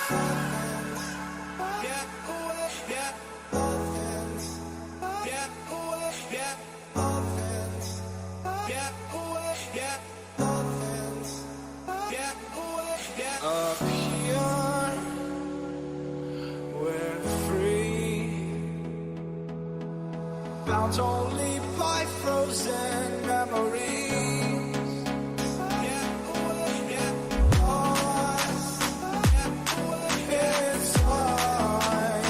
Bound only by frozen memories. It's hard.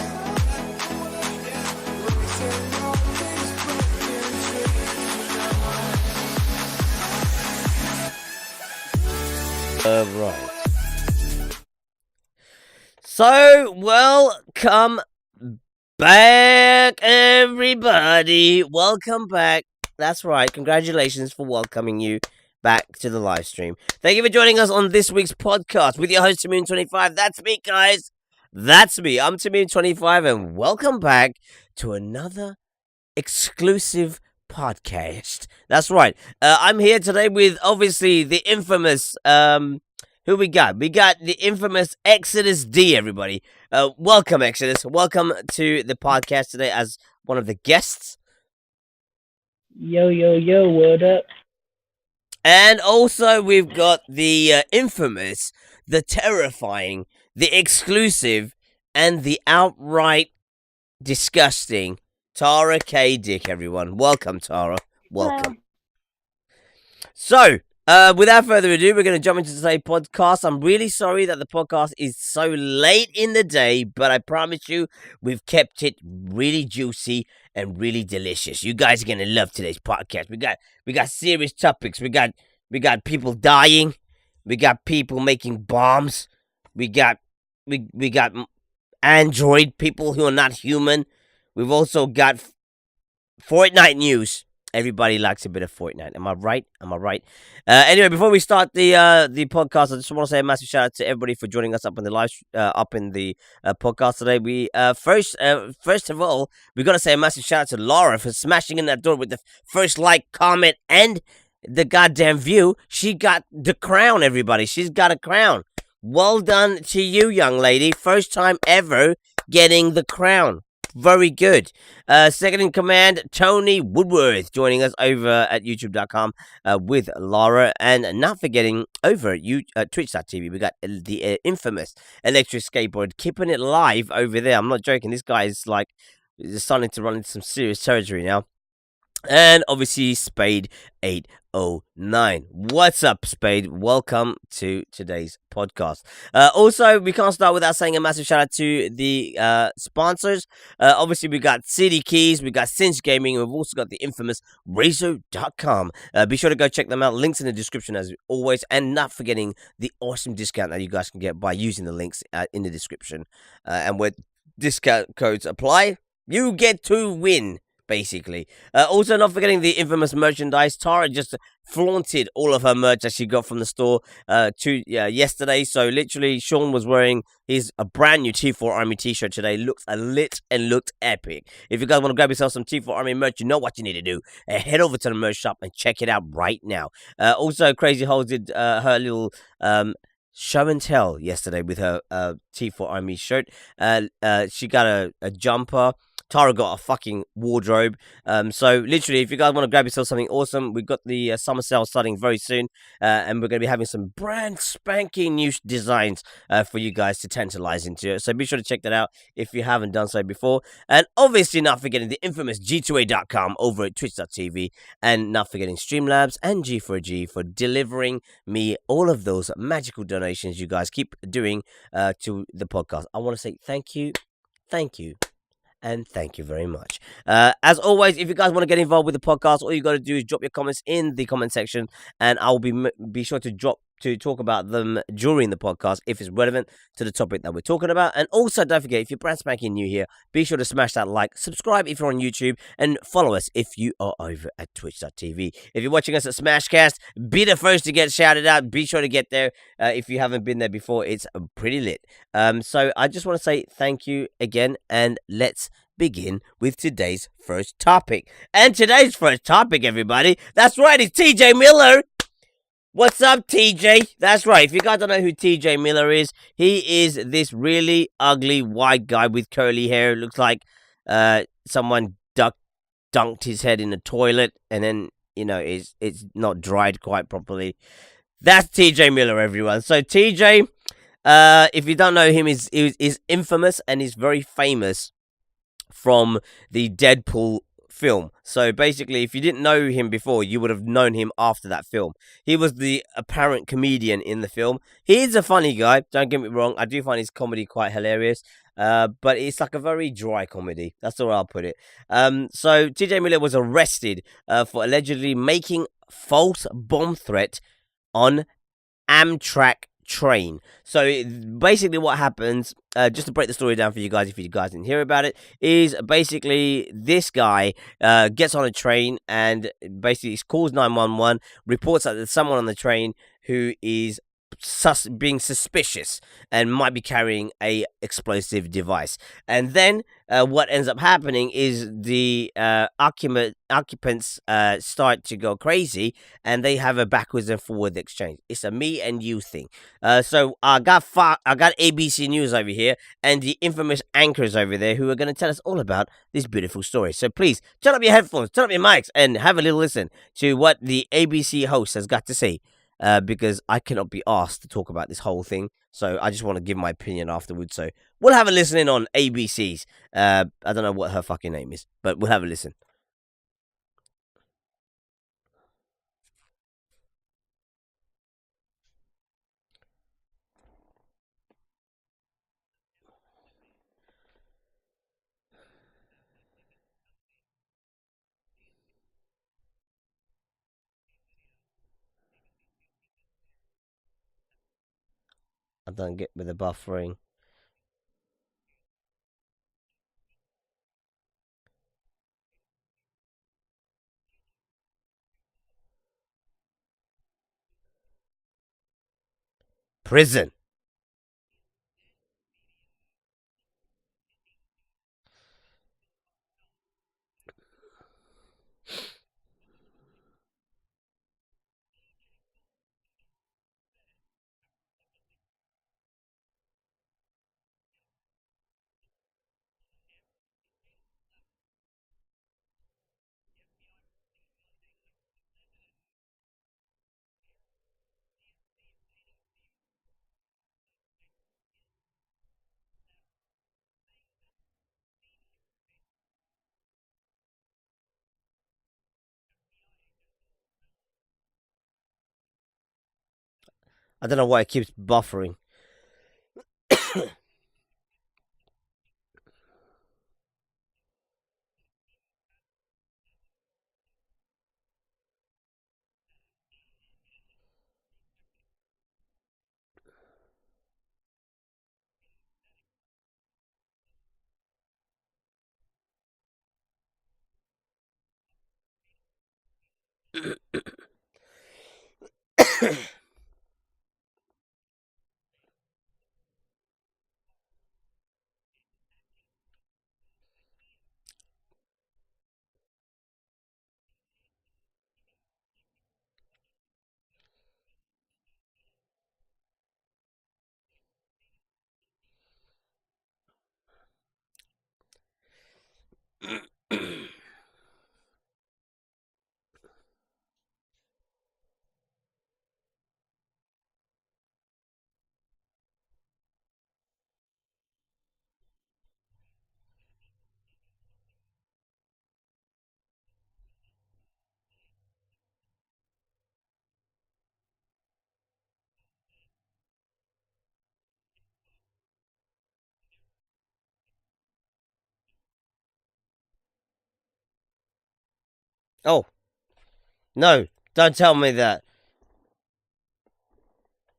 Racing all these broken dreams. Right. So, welcome back, everybody. Welcome back. That's right. Congratulations for welcoming you back to the live stream. Thank you for joining us on this week's podcast with your host, 2Million25. That's me, guys. That's me. I'm 2Million25, and welcome back to another exclusive podcast. That's right. I'm here today with, obviously, the infamous, who we got? We got the infamous Exodus D, everybody. Welcome, Exodus. Welcome to the podcast today as one of the guests. Yo, what up? And also, we've got the infamous, the terrifying, the exclusive, and the outright disgusting Tara K. Dick, everyone. Welcome, Tara. Welcome. So, without further ado, we're going to jump into today's podcast. I'm really sorry that the podcast is so late in the day, but I promise you, we've kept it really juicy and really delicious. You guys are going to love today's podcast. We got serious topics. We got people dying. We got people making bombs. We got android people who are not human. We've also got Fortnite news. Everybody likes a bit of Fortnite. Am I right? Anyway, before we start the podcast, I just want to say a massive shout out to everybody for joining us up in the live podcast today. We first of all, we got to say a massive shout out to Laura for smashing in that door with the first like, comment, and the goddamn view. She got the crown, everybody. She's got a crown. Well done to you, young lady. First time ever getting the crown. Very good. Second in command, Tony Woodworth, joining us over at youtube.com with Laura. And not forgetting, over at twitch.tv, we got the infamous Electric Skateboard, keeping it live over there. I'm not joking. This guy is like starting to run into some serious territory now. And obviously, Spade 809. What's up, Spade? Welcome to today's podcast. Also, we can't start without saying a massive shout out to the sponsors. Obviously, we got CD Keys, we got Cinch Gaming, and we've also got the infamous Razor.com. Be sure to go check them out. Links in the description as always, and not forgetting the awesome discount that you guys can get by using the links in the description. And where discount codes apply, you get to win. Basically. Also, not forgetting the infamous merchandise. Tara just flaunted all of her merch that she got from the store yesterday. So, literally, Sean was wearing a brand new T4 Army t-shirt today. Looks lit and looked epic. If you guys want to grab yourself some T4 Army merch, you know what you need to do. Head over to the merch shop and check it out right now. Also, Crazy Hole did her little show and tell yesterday with her T4 Army shirt. She got a jumper. Tara got a fucking wardrobe. So literally, if you guys want to grab yourself something awesome, we've got the summer sale starting very soon, and we're going to be having some brand spanking new designs for you guys to tantalize into. So be sure to check that out if you haven't done so before. And obviously, not forgetting the infamous G2A.com over at twitch.tv, and not forgetting Streamlabs and G4G for delivering me all of those magical donations you guys keep doing to the podcast. I want to say thank you. And thank you very much. As always, if you guys want to get involved with the podcast, all you got to do is drop your comments in the comment section, and I'll be sure to talk about them during the podcast if it's relevant to the topic that we're talking about. And also, don't forget, if you're brand spanking new here, be sure to smash that like, subscribe if you're on YouTube, and follow us if you are over at twitch.tv. If you're watching us at Smashcast, be the first to get shouted out. Be sure to get there if you haven't been there before. It's pretty lit. So I just want to say thank you again, and let's begin with today's first topic. And today's first topic, everybody, that's right, it's TJ Miller. What's up, TJ? That's right. If you guys don't know who TJ Miller is, he is this really ugly white guy with curly hair. It looks like someone dunked his head in the toilet, and then it's not dried quite properly. That's TJ Miller, everyone. So TJ, if you don't know him, is infamous and is very famous from the Deadpool film. So basically, if you didn't know him before, you would have known him after that film. He was the apparent comedian in the film. He is a funny guy, don't get me wrong. I do find his comedy quite hilarious. But it's like a very dry comedy. That's the way I'll put it. So TJ Miller was arrested for allegedly making false bomb threat on Amtrak train. So basically what happens, just to break the story down for you guys if you guys didn't hear about it, is basically this guy gets on a train and basically calls 911, reports that there's someone on the train who is being suspicious and might be carrying a explosive device. And then what ends up happening is the occupants start to go crazy, and they have a backwards and forward exchange. It's a me and you thing. So I got ABC News over here and the infamous anchors over there who are going to tell us all about this beautiful story. So please turn up your headphones, turn up your mics, and have a little listen to what the ABC host has got to say. Because I cannot be asked to talk about this whole thing, so I just want to give my opinion afterwards. So we'll have a listen in on ABC's. I don't know what her fucking name is, but we'll have a listen. I don't get with the buffering. Prison. I don't know why it keeps buffering. Oh, no, don't tell me that.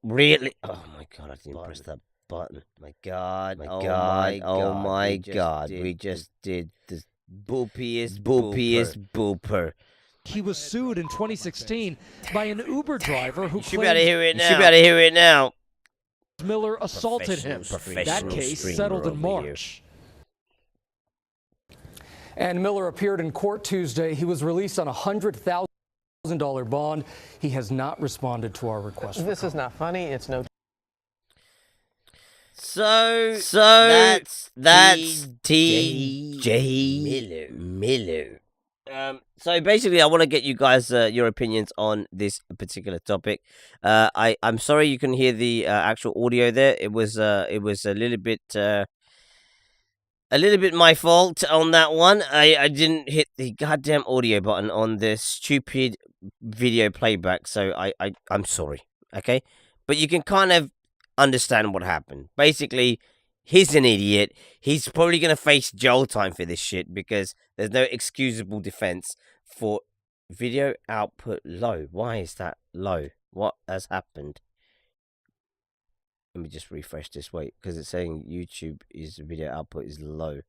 Really? Oh my god, I didn't press that button. My god, oh my god, we just did the boopiest booper. He was sued in 2016 by an Uber driver who You should be able to claimed hear it now. You should be able to hear it now. Miller assaulted him. That case settled in March. And Miller appeared in court Tuesday. He was released on a $100,000 $1,000 bond. He has not responded to our request. This is not funny. It's no. So that's TJ Miller. So basically, I want to get you guys your opinions on this particular topic. I'm sorry you couldn't hear the actual audio there. It was a little bit my fault on that one. I didn't hit the goddamn audio button on the stupid video playback, so I'm sorry. Okay, but you can kind of understand what happened. Basically, he's an idiot. He's probably gonna face jail time for this shit because there's no excusable defense for video output low. Why is that low? What has happened? Let me just refresh this. Wait, because it's saying YouTube is video output is low.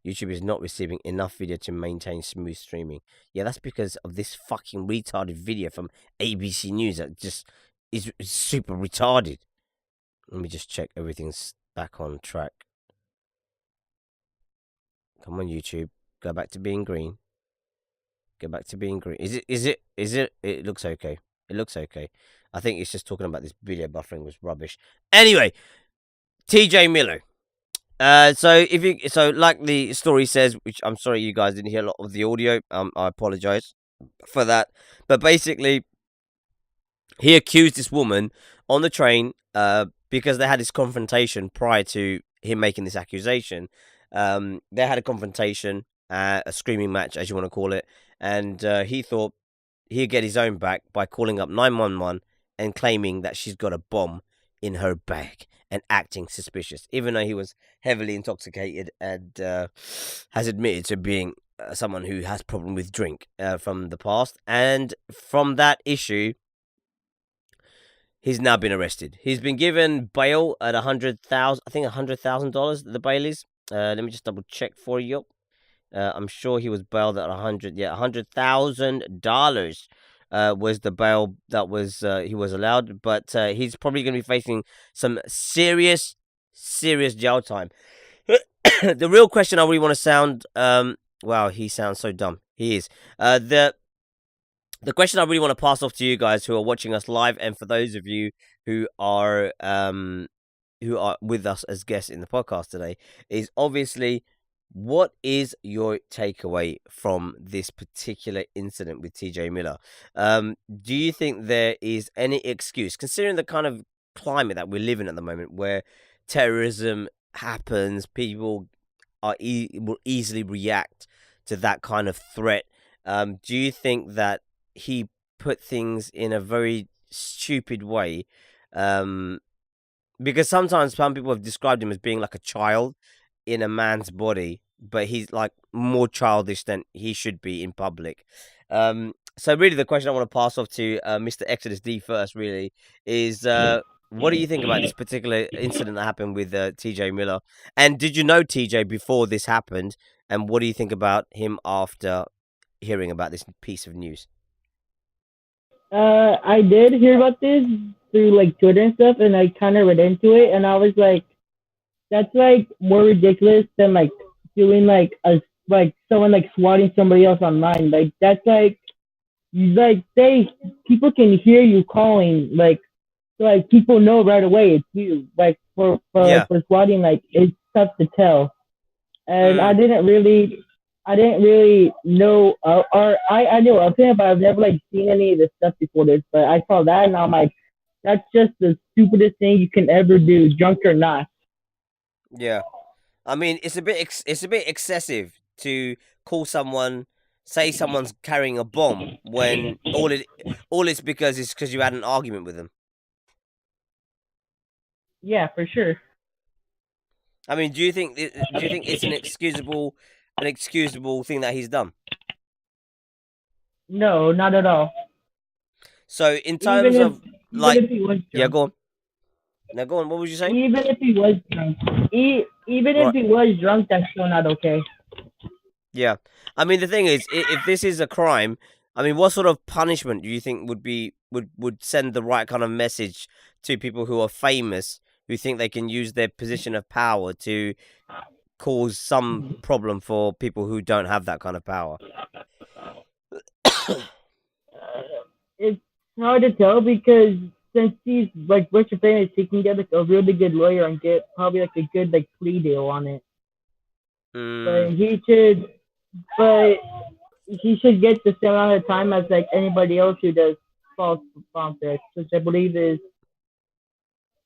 YouTube is not receiving enough video to maintain smooth streaming. Yeah, that's because of this fucking retarded video from ABC News that just is super retarded. Let me just check everything's back on track. Come on, YouTube. Go back to being green. Go back to being green. Is it? It looks okay. It looks okay. I think it's just talking about this video buffering was rubbish. Anyway, TJ Miller. So like the story says, which I'm sorry you guys didn't hear a lot of the audio. I apologize for that. But basically, he accused this woman on the train, because they had this confrontation prior to him making this accusation. They had a confrontation, a screaming match, as you want to call it, and he thought he'd get his own back by calling up 911 and claiming that she's got a bomb in her bag and acting suspicious, even though he was heavily intoxicated and has admitted to being someone who has problem with drink from the past. And from that issue, he's now been arrested. He's been given bail at $100,000. I think $100,000. The bail is. Let me just double check for you. I'm sure he was bailed at $100,000 was the bail that was he was allowed. But he's probably going to be facing some serious jail time. The real question I really want to sound. Wow, he sounds so dumb. He is. The question I really want to pass off to you guys who are watching us live, and for those of you who are with us as guests in the podcast today, is obviously, what is your takeaway from this particular incident with TJ Miller? Do you think there is any excuse, considering the kind of climate that we live in at the moment, where terrorism happens, people are will easily react to that kind of threat? Do you think that he put things in a very stupid way? Because sometimes some people have described him as being like a child in a man's body, but he's like more childish than he should be in public. So really the question I want to pass off to Mr. Exodus D first really is, what do you think about this particular incident that happened with TJ Miller? And did you know TJ before this happened? And what do you think about him after hearing about this piece of news? I did hear about this through like Twitter and stuff, and I kind of read into it, and I was like, that's like more ridiculous than like doing like someone like swatting somebody else online. Like that's like people can hear you calling, like people know right away it's you. Like for swatting, like it's tough to tell. And I didn't really know, or I knew of him, but I've never like seen any of this stuff before this. But I saw that, and I'm like, that's just the stupidest thing you can ever do, drunk or not. Yeah, I mean, it's a bit excessive to call someone, say someone's carrying a bomb when all it's because you had an argument with them. Yeah, for sure. I mean, do you think it's an excusable thing that he's done? No, not at all. So in terms of like, yeah, go on. Now go on. What was you saying? Even if he was drunk, if he was drunk, that's still not okay. Yeah, I mean the thing is, if this is a crime, I mean, what sort of punishment do you think would send the right kind of message to people who are famous, who think they can use their position of power to cause some problem for people who don't have that kind of power? it's hard to tell because since he's like rich and famous, he can get like a really good lawyer and get probably like a good like plea deal on it. But Mm, but he should get the same amount of time as like anybody else who does false prompts, which I believe is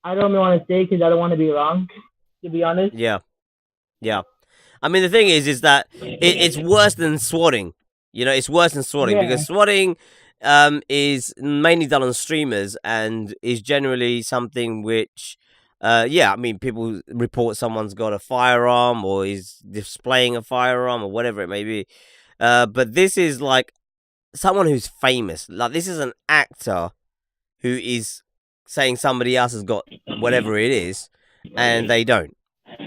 I don't want to say because I don't want to be wrong, to be honest. yeah, yeah. I mean, the thing is that it's worse than swatting. You know, it's worse than swatting Yeah, because swatting is mainly done on streamers and is generally something which, yeah, I mean, people report someone's got a firearm or is displaying a firearm or whatever it may be. But this is like someone who's famous. Like, this is an actor who is saying somebody else has got whatever it is and they don't,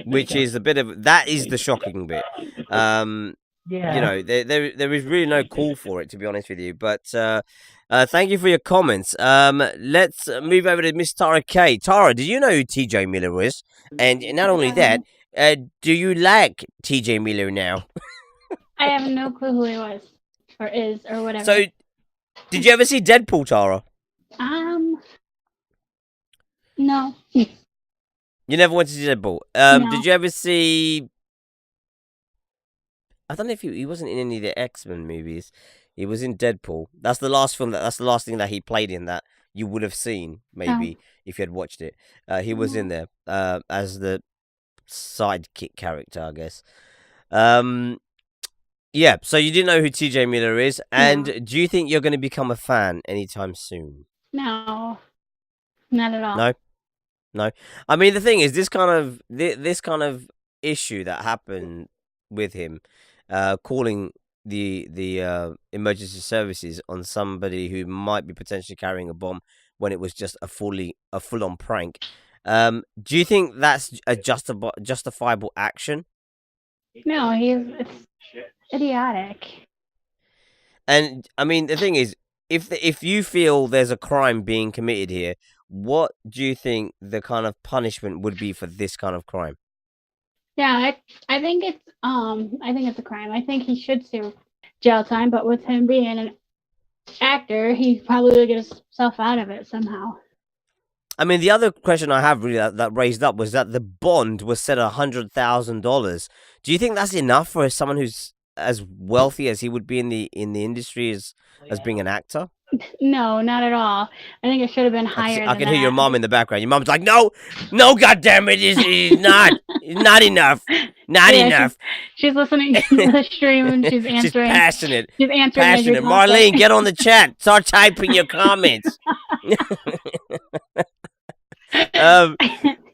which is a bit of that is the shocking bit. You yeah. know, there is really no call for it, to be honest with you. But thank you for your comments. Let's move over to Miss Tara K. Tara, did you know who TJ Miller is? And not only that, do you like TJ Miller now? I have no clue who he was or is or whatever. So, did you ever see Deadpool, Tara? No. You never went to see Deadpool. No. Did you ever see? I don't know if he wasn't in any of the X-Men movies. He was in Deadpool. That's the last film. That's the last thing that he played in that you would have seen, maybe, if you had watched it. He was in there as the sidekick character, I guess. Yeah, so you didn't know who TJ Miller is, and No. do you think you're going to become a fan anytime soon? No. Not at all. No. I mean, the thing is, this kind of issue that happened with him, calling the emergency services on somebody who might be potentially carrying a bomb when it was just a full on prank. Do you think that's a justifiable action? No, it's idiotic. And I mean, the thing is, if you feel there's a crime being committed here, what do you think the kind of punishment would be for this kind of crime? Yeah, I think it's a crime. I think he should serve jail time, but with him being an actor, he probably will get himself out of it somehow. I mean, the other question I have really that raised up was that the bond was set at $100,000. Do you think that's enough for someone who's as wealthy as he would be in the industry as being an actor? No, not at all. I think it should have been higher. I can hear your mom in the background. Your mom's like, "No, goddamn it, it's not enough, not enough." She's listening to the stream and she's answering. She's passionate. She's answering. Marlene, get on the chat. Start typing your comments.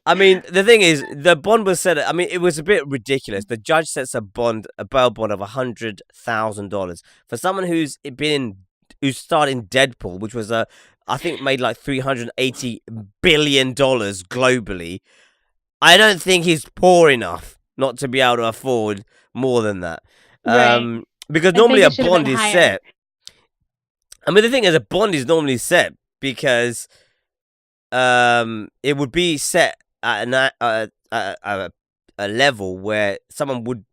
I mean, the thing is, the bond was set. I mean, it was a bit ridiculous. The judge sets a bail bond of $100,000 for someone who starred in Deadpool, which was I think made like $380 billion globally. I don't think he's poor enough not to be able to afford more than that. Right. Because normally a bond is set. I mean, the thing is, a bond is normally set because it would be set at a level where someone would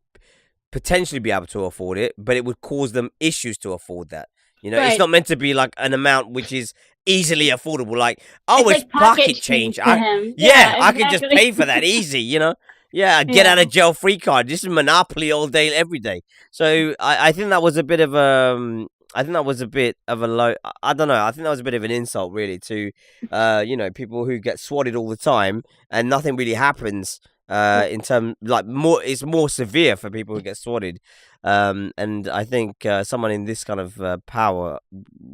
potentially be able to afford it, but it would cause them issues to afford that. You know, right. It's not meant to be like an amount which is easily affordable. Like, it's like pocket change. I can just pay for that easy. You know, get out of jail free card. This is Monopoly all day, every day. So I think that was a bit of a. I think that was a bit of a low. I don't know. I think that was a bit of an insult, really, to people who get swatted all the time and nothing really happens. In terms it's more severe for people who get swatted. And I think someone in this kind of power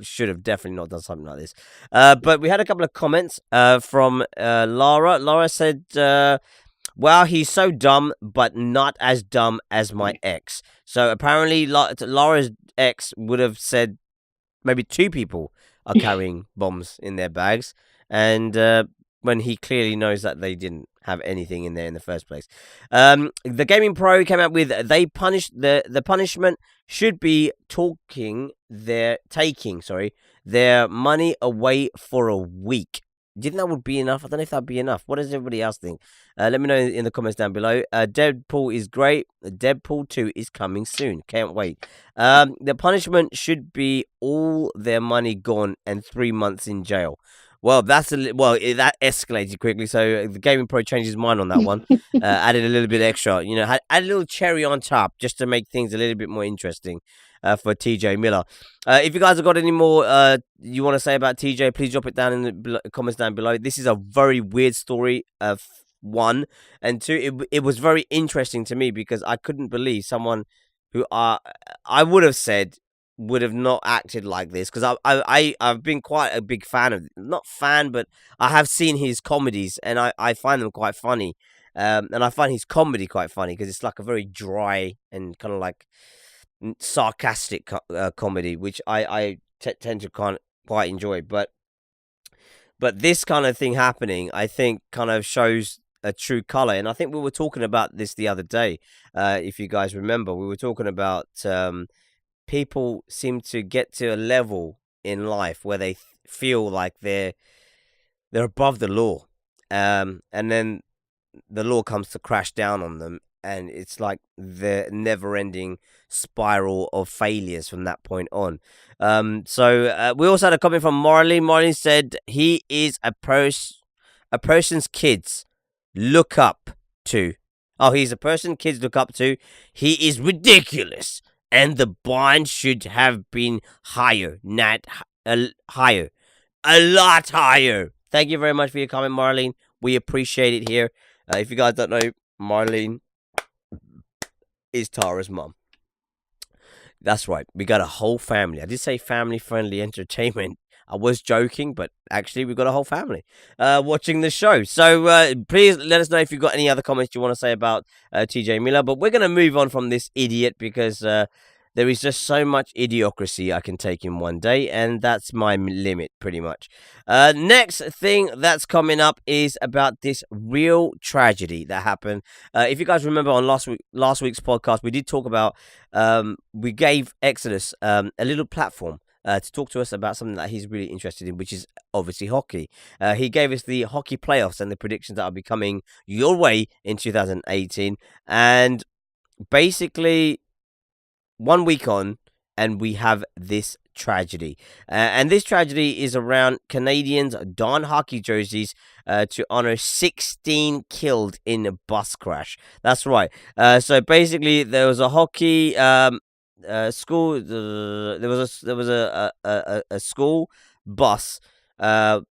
should have definitely not done something like this. But we had a couple of comments from Lara. Lara said, "Wow, he's so dumb, but not as dumb as my ex." So apparently, Lara's ex would have said maybe two people are carrying bombs in their bags, and when he clearly knows that they didn't have anything in there in the first place. The Gaming Pro came out with the punishment should be taking their money away for a week. Do you think that would be enough? I don't know if that'd be enough. What does everybody else think? Let me know in the comments down below. Deadpool is great. Deadpool 2 is coming soon. Can't wait. The punishment should be all their money gone and 3 months in jail. Well, that escalated quickly. So the Gaming Pro changed his mind on that one. Added a little bit extra. You know, add a little cherry on top just to make things a little bit more interesting for TJ Miller. If you guys have got any more you want to say about TJ, please drop it down in the comments down below. This is a very weird story. One and two, it was very interesting to me because I couldn't believe someone who I would have said would have not acted like this, because I've been quite a big fan of, not fan, but I have seen his comedies and I find them quite funny. And I find his comedy quite funny because it's like a very dry and kind of like sarcastic comedy, which I tend to quite enjoy. But this kind of thing happening, I think, kind of shows a true color. And I think we were talking about this the other day. If you guys remember, we were talking about people seem to get to a level in life where they feel like they're above the law, and then the law comes to crash down on them, and it's like the never-ending spiral of failures from that point on. So we also had a comment from Marlene. Marlene said he is a person's kids look up to. Oh, he's a person kids look up to. He is ridiculous. And the bond should have been higher, not higher, a lot higher. Thank you very much for your comment, Marlene. We appreciate it here. If you guys don't know, Marlene is Tara's mom. That's right. We got a whole family. I did say family-friendly entertainment. I was joking, but actually we've got a whole family watching the show. So please let us know if you've got any other comments you want to say about TJ Miller. But we're going to move on from this idiot because there is just so much idiocracy I can take in one day, and that's my limit, pretty much. Next thing that's coming up is about this real tragedy that happened. If you guys remember on last week's podcast, we did talk about, we gave Exodus a little platform to talk to us about something that he's really interested in, which is obviously hockey. He gave us the hockey playoffs and the predictions that will be coming your way in 2018. And basically, 1 week on, and we have this tragedy. And this tragedy is around Canadians don hockey jerseys to honor 16 killed in a bus crash. That's right. So basically, there was a hockey school. There was a school bus. And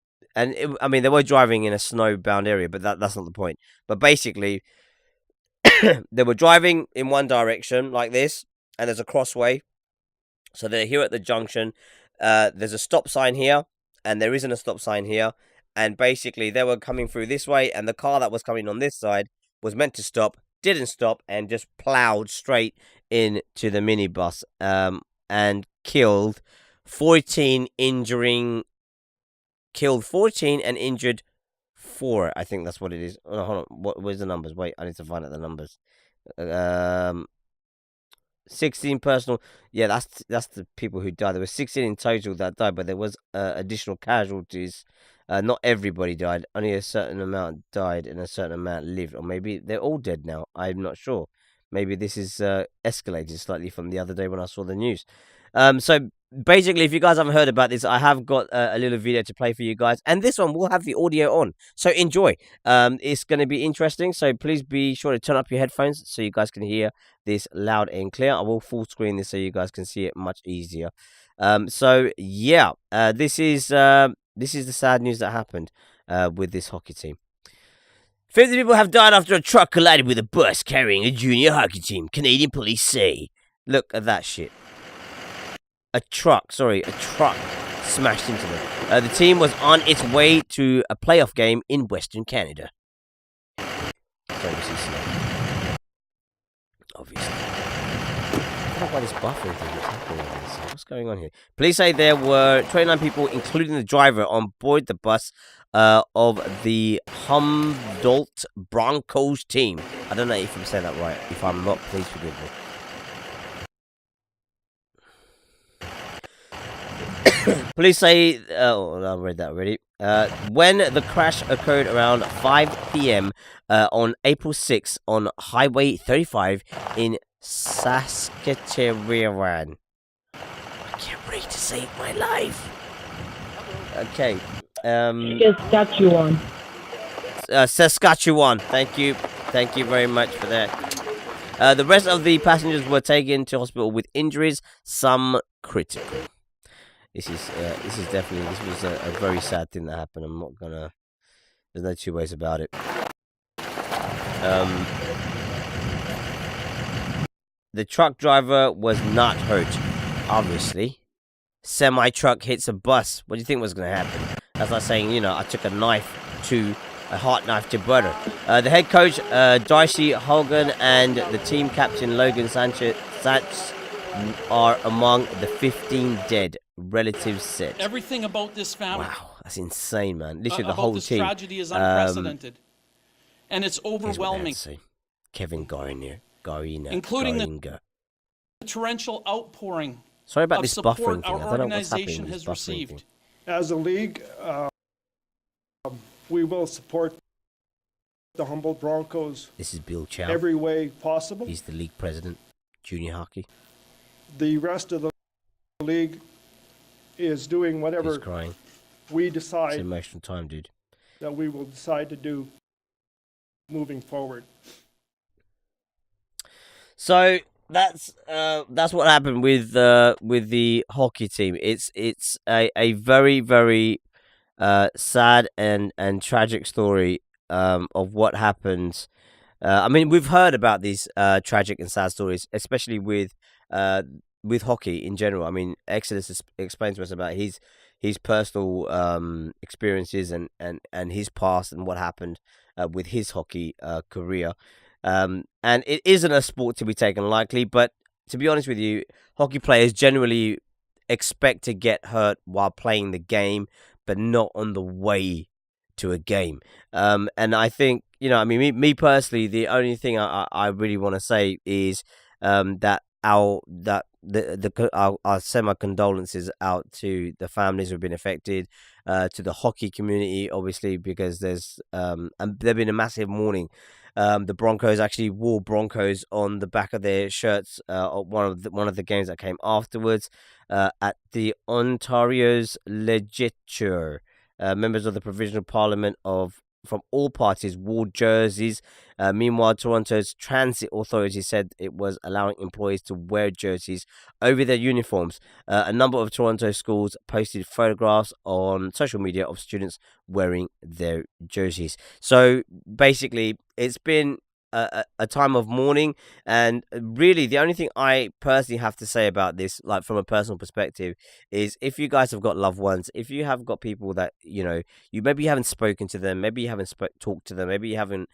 I mean, they were driving in a snowbound area, but that's not the point. But basically, they were driving in one direction like this, and there's a crossway. So they're here at the junction. There's a stop sign here, and there isn't a stop sign here. And basically, they were coming through this way, and the car that was coming on this side was meant to stop, didn't stop, and just plowed straight into the minibus, and killed 14, and injured 4. I think that's what it is. Oh, hold on. Where's the numbers? Wait, I need to find out the numbers. 16 personal. Yeah, that's the people who died. There were 16 in total that died, but there was additional casualties. Not everybody died. Only a certain amount died and a certain amount lived. Or maybe they're all dead now. I'm not sure. Maybe this is escalated slightly from the other day when I saw the news. So basically, if you guys haven't heard about this, I have got a little video to play for you guys. And this one will have the audio on. So enjoy. It's going to be interesting. So please be sure to turn up your headphones so you guys can hear this loud and clear. I will full screen this so you guys can see it much easier. So yeah, this is the sad news that happened with this hockey team. 50 people have died after a truck collided with a bus carrying a junior hockey team, Canadian police say. Look at that shit. A truck smashed into them. The team was on its way to a playoff game in Western Canada. Obviously. I don't know why this buffering thing is happening. What's going on here? Police say there were 29 people, including the driver, on board the bus of the Humboldt Broncos team. I don't know if I'm saying that right. If I'm not, please forgive me. Police say, oh, I read that already. When the crash occurred around 5 p.m. On April 6th on Highway 35 in Saskatchewan. I can't wait to save my life. Okay. Saskatchewan. Saskatchewan. Thank you. Thank you very much for that. The rest of the passengers were taken to hospital with injuries, some critical. This was a very sad thing that happened. I'm not gonna. There's no two ways about it. The truck driver was not hurt, obviously. Semi truck hits a bus. What do you think was gonna happen? That's like saying, I took a hot knife to butter. The head coach, Darcy Hogan, and the team captain, Logan Sanchez, are among the 15 dead, relatives said. Everything about this family. Wow, that's insane, man. Literally, the whole team. Tragedy is unprecedented, and it's overwhelming. Kevin Garner, including the torrential outpouring. Sorry about this support buffering thing. our organization has received. As a league, we will support the Humboldt Broncos. This is Bill Chow. Every way possible. He's the league president, junior hockey. The rest of the league is doing whatever He's crying. we It's decide an emotional time, dude. that we will decide to do moving forward. So that's what happened with the hockey team. It's a very, very sad and tragic story of what happened. I mean, we've heard about these tragic and sad stories, especially with hockey in general. I mean, Exodus explains to us about his personal experiences and his past and what happened with his hockey career. And it isn't a sport to be taken lightly, but to be honest with you, hockey players generally expect to get hurt while playing the game, but not on the way to a game. And I think, me personally, the only thing I really want to say is that I'll send my condolences out to the families who've been affected, to the hockey community, obviously, because there's been a massive mourning. The Broncos actually wore Broncos on the back of their shirts. One of the games that came afterwards, at the Ontario's legislature. Members of the Provisional Parliament from all parties wore jerseys. Meanwhile, Toronto's transit authority said it was allowing employees to wear jerseys over their uniforms. A number of Toronto schools posted photographs on social media of students wearing their jerseys. So basically, it's been a time of mourning, and really the only thing I personally have to say about this, like from a personal perspective, is if you guys have got loved ones, if you have got people that you maybe you haven't spoken to them, maybe you haven't talked to them, maybe you haven't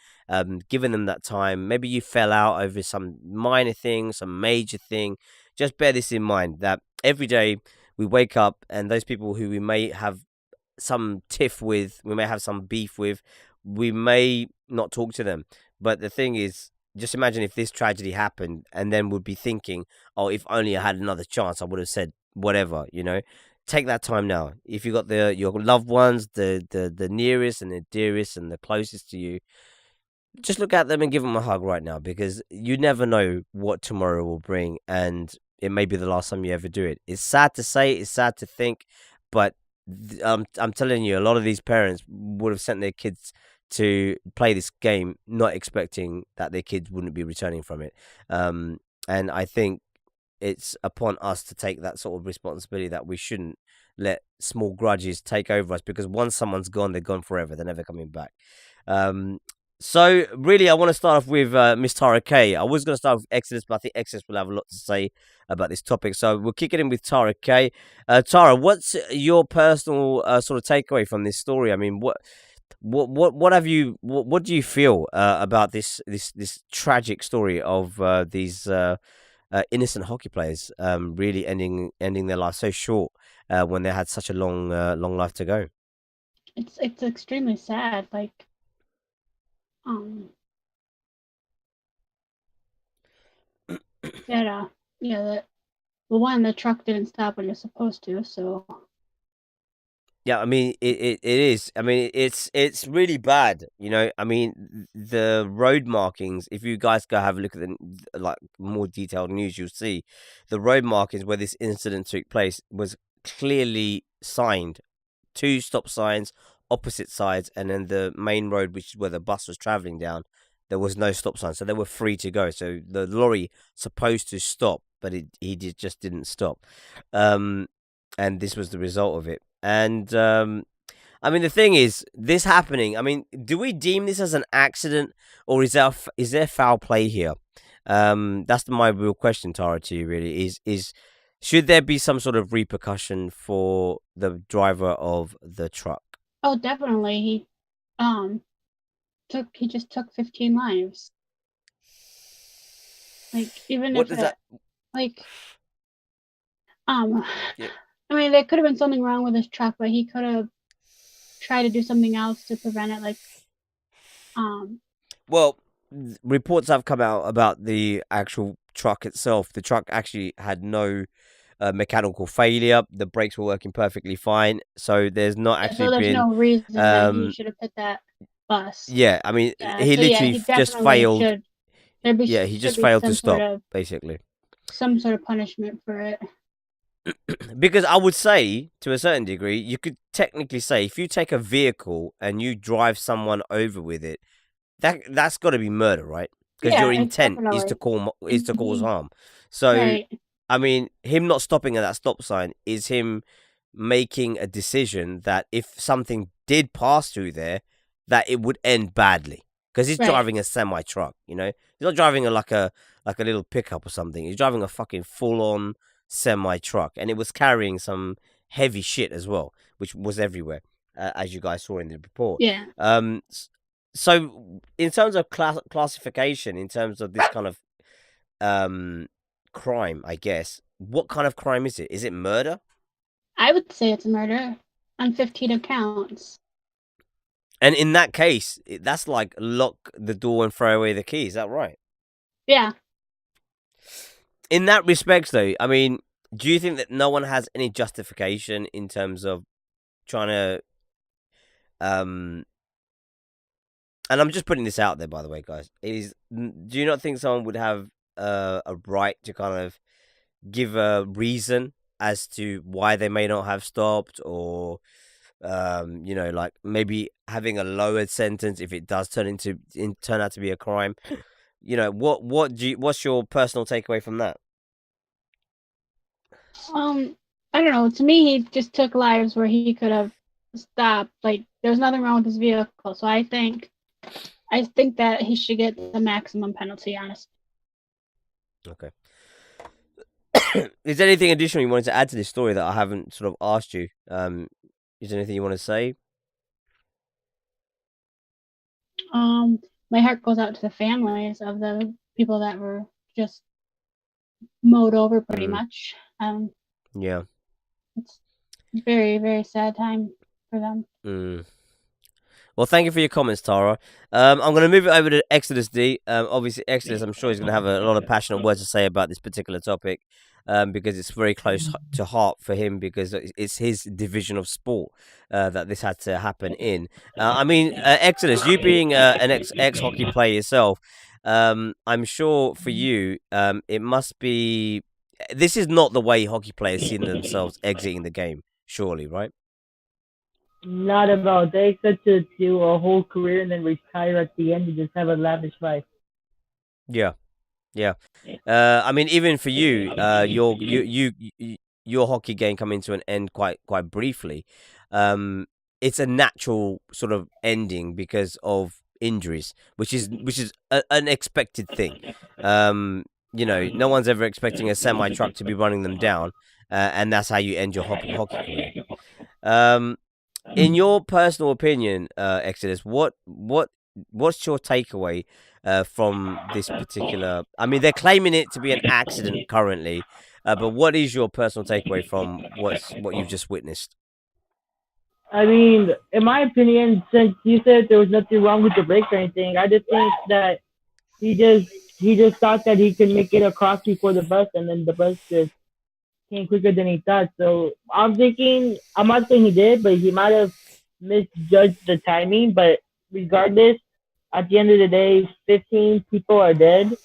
given them that time, maybe you fell out over some minor thing, some major thing, just bear this in mind, that every day we wake up and those people who we may have some tiff with, we may have some beef with, we may not talk to them. But the thing is, just imagine if this tragedy happened and then would be thinking, oh, if only I had another chance, I would have said whatever, Take that time now. If you got your loved ones, the nearest and the dearest and the closest to you, just look at them and give them a hug right now, because you never know what tomorrow will bring, and it may be the last time you ever do it. It's sad to say, it's sad to think, but I'm telling you, a lot of these parents would have sent their kids to play this game not expecting that their kids wouldn't be returning from it. And I think it's upon us to take that sort of responsibility, that we shouldn't let small grudges take over us, because once someone's gone, they're gone forever. They're never coming back. So really, I want to start off with Miss Tara K. I was going to start with Exodus, but I think Exodus will have a lot to say about this topic. So we'll kick it in with Tara K. Tara, what's your personal sort of takeaway from this story? I mean, what do you feel about this tragic story of these innocent hockey players really ending their life so short when they had such a long life to go? It's extremely sad. Like, the truck didn't stop when you're supposed to, so Yeah, I mean it is. I mean it's really bad. You know, I mean the road markings. If you guys go have a look at the like more detailed news, you'll see the road markings where this incident took place was clearly signed. Two stop signs, opposite sides, and then the main road, which is where the bus was traveling down. There was no stop sign, so they were free to go. So the lorry supposed to stop, but just didn't stop. And this was the result of it. And I mean, the thing is, this happening. I mean, do we deem this as an accident, or is there foul play here? That's my real question, Tara, to you. Really, is should there be some sort of repercussion for the driver of the truck? Oh, definitely. He just took 15 lives. Like, even What if does it, that? like, Yeah. I mean, there could have been something wrong with his truck, but he could have tried to do something else to prevent it. Like, Well, reports have come out about the actual truck itself. The truck actually had no mechanical failure. The brakes were working perfectly fine. So there's not actually so there's been. no reason that he should have hit that bus. Yeah, I mean, Yeah, he so yeah, literally he just definitely failed. should. There Yeah, he should just be failed to some sort stop, of basically. punishment for it. Because I would say, to a certain degree, you could technically say if you take a vehicle and you drive someone over with it, that's got to be murder, right? Because your Yeah, intent is to cause harm. So, right. I mean, him not stopping at that stop sign is him making a decision that if something did pass through there, that it would end badly. Because he's Right. driving a semi truck, you know. He's not driving like a little pickup or something. He's driving a fucking full on semi truck, and it was carrying some heavy shit as well, which was everywhere, as you guys saw in the report. Yeah. So in terms of classification, in terms of this kind of crime, I guess, what kind of crime is it? Is it murder? I would say it's murder on 15 accounts. And in that case, that's like lock the door and throw away the key. Is that right? Yeah. In that respect, though, I mean, do you think that no one has any justification in terms of trying to, and I'm just putting this out there, by the way, guys, do you not think someone would have a right to kind of give a reason as to why they may not have stopped, or you know, like maybe having a lowered sentence if it does turn out to be a crime? You know, what's your personal takeaway from that? I don't know. To me, he just took lives where he could have stopped. Like, there's nothing wrong with his vehicle. So I think that he should get the maximum penalty, honestly. Okay. Is there anything additional you wanted to add to this story that I haven't sort of asked you? Is there anything you want to say? My heart goes out to the families of the people that were just mowed over pretty much. Yeah. It's a very, very sad time for them. Well, thank you for your comments, Tara. I'm going to move it over to Exodus D. Obviously, Exodus, I'm sure he's going to have a lot of passionate words to say about this particular topic, because it's very close to heart for him, because it's his division of sport that this had to happen in. I mean, Exodus, you being an ex-hockey player yourself, I'm sure for you, it must be... This is not the way hockey players see themselves exiting the game, surely, right? Not at all. They expect to do a whole career and then retire at the end and just have a lavish life. Yeah. I mean, even for you, your hockey game coming to an end quite briefly. It's a natural sort of ending because of injuries, which is an expected thing. You know, no one's ever expecting a semi truck to be running them down, and that's how you end your hockey career. In your personal opinion, Exodus, what's your takeaway from this particular? I mean, they're claiming it to be an accident currently, but what is your personal takeaway from what you've just witnessed? I mean, in my opinion, since you said there was nothing wrong with the brakes or anything, I just think that he just thought that he could make it across before the bus, and then the bus just came quicker than he thought. So I'm thinking, I'm not saying he did, but he might have misjudged the timing. But regardless, at the end of the day, 15 people are dead,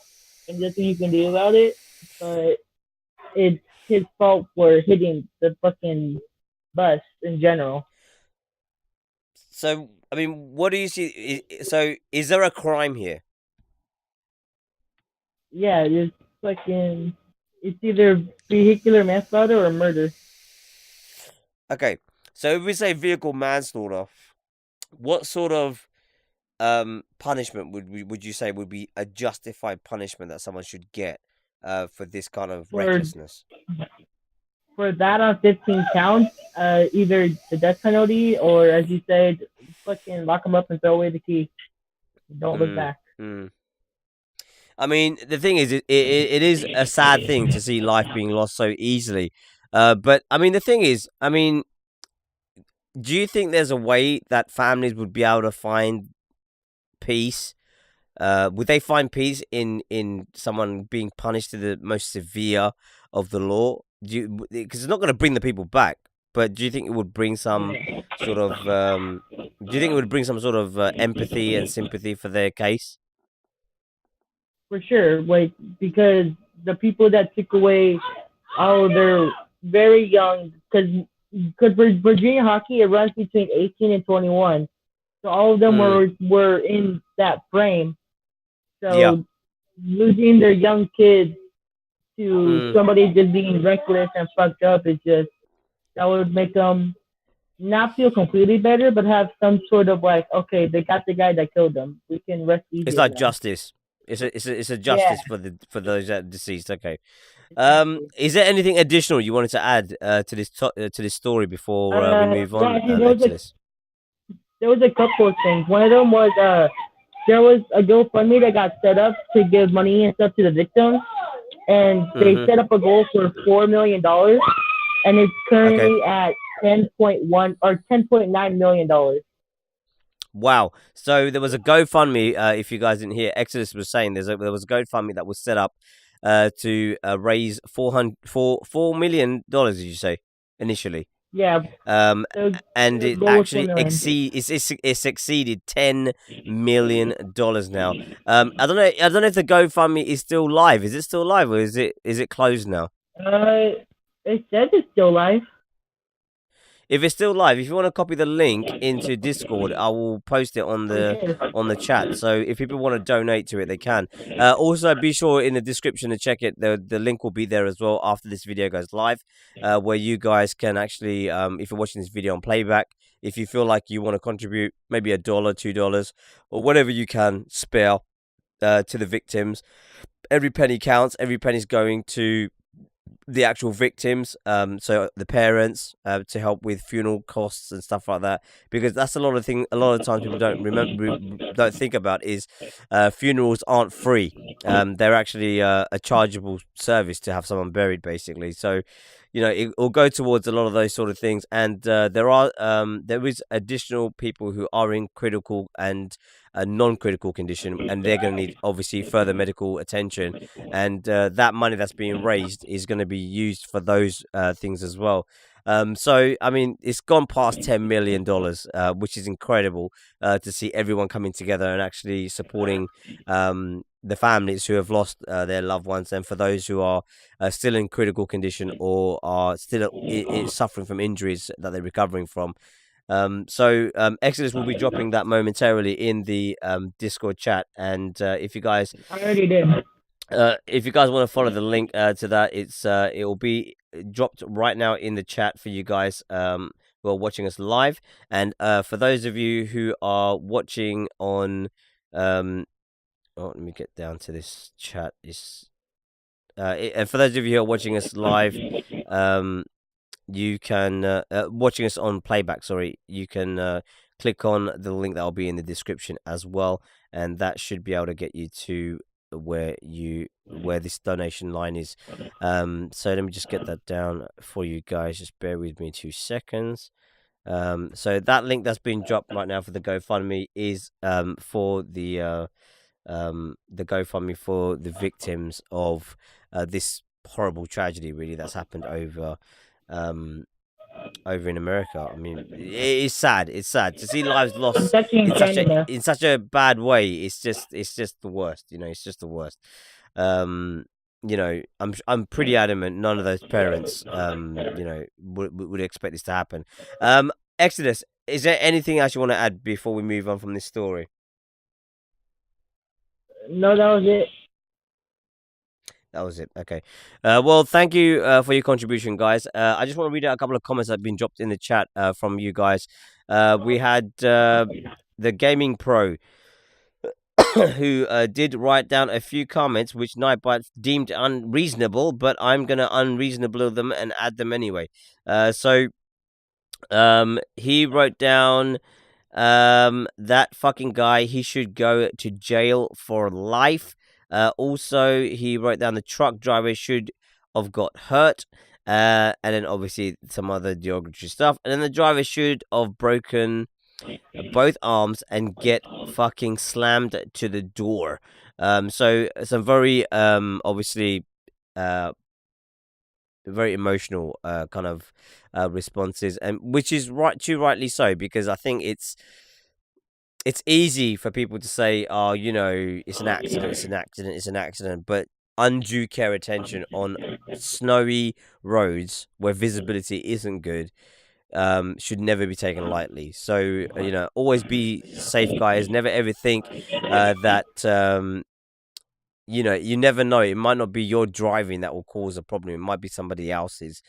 and nothing you can do about it. But it's his fault for hitting the fucking bus in general. So, I mean, what do you see? So, is there a crime here? Yeah, it's fucking. It's either vehicular manslaughter or murder. Okay, so if we say vehicle manslaughter, what sort of punishment would you say would be a justified punishment that someone should get for this kind of For recklessness? for that on 15 counts, either the death penalty or, as you said, fucking lock him up and throw away the key. Don't look back. I mean, the thing is, it is a sad thing to see life being lost so easily. But I mean, the thing is, I mean, do you think there's a way that families would be able to find peace? Would they find peace in someone being punished to the most severe of the law? Because it's not going to bring the people back, but do you think it would bring some sort of do you think it would bring some sort of empathy and sympathy for their case? For sure, like, because the people that took away, oh, they're very young, because for junior hockey it runs between 18 and 21, so all of them were in that frame. Yeah. So losing their young kids to somebody just being reckless and fucked up is just, that would make them not feel completely better, but have some sort of like, okay, they got the guy that killed them. We can rest easy. It's like justice. It's a justice for those that are deceased. Okay. Is there anything additional you wanted to add to this story before we move on, Exodus? There was a couple of things. One of them was there was a GoFundMe that got set up to give money and stuff to the victims, and they set up a goal for $4 million, and it's currently at 10.1 or $10.9 million. Wow! So there was a GoFundMe. If you guys didn't hear, Exodus was saying there was a GoFundMe that was set up to raise $4 million. Did you say initially? Yeah. And it actually it's exceeded $10 million now. I don't know if the GoFundMe is still live. Is it still live, or is it closed now? It says it's still live. If it's still live, if you want to copy the link into Discord, I will post it on the chat. So if people want to donate to it, they can. Also, be sure in the description to check it. The link will be there as well after this video goes live, where you guys can actually, if you're watching this video on playback, if you feel like you want to contribute maybe $1, $2, or whatever you can spare to the victims. Every penny counts. Every penny's going to the actual victims, so the parents, to help with funeral costs and stuff like that, because that's a lot of times people don't think about is funerals aren't free. They're actually a chargeable service to have someone buried, basically. So it will go towards a lot of those sort of things, and there is additional people who are in critical and non-critical condition, and they're going to need obviously further medical attention, and that money that's being raised is going to be used for those things as well. So I mean, it's gone past $10 million, which is incredible to see everyone coming together and actually supporting the families who have lost their loved ones, and for those who are still in critical condition or are still suffering from injuries that they're recovering from. So Exodus will be dropping that momentarily in the Discord chat, and if you guys I already did. If you guys want to follow the link to that, it will be dropped right now in the chat for you guys who are watching us live, and for those of you who are watching on let me get down to this chat. And for those of you who are watching us live, you can watching us on playback. Sorry, you can click on the link that will be in the description as well, and that should be able to get you to where this donation line is. So let me just get that down for you guys. Just bear with me 2 seconds. So that link that's been dropped right now for the GoFundMe is for the GoFundMe for the victims of this horrible tragedy, really, that's happened over in America. I mean, it is sad. It's sad to see lives lost in such a bad way. It's just the worst. It's just the worst. I'm pretty adamant none of those parents, would expect this to happen. Exodus, is there anything else you want to add before we move on from this story? No, that was it. That was it. Okay. Well, thank you for your contribution, guys. I just want to read out a couple of comments that have been dropped in the chat from you guys. We had the Gaming Pro who did write down a few comments which Nightbite deemed unreasonable, but I'm going to unreasonable them and add them anyway. So he wrote down that fucking guy, he should go to jail for life. Also, he wrote down the truck driver should have got hurt. And then obviously some other derogatory stuff. And then the driver should have broken both arms and get fucking slammed to the door. So some very obviously very emotional kind of responses, and which is rightly so, because I think it's easy for people to say, oh, it's an accident, but undue care attention on snowy roads where visibility isn't good should never be taken lightly. So always be safe, guys. Never ever think that you never know. It might not be your driving that will cause a problem. It might be somebody else's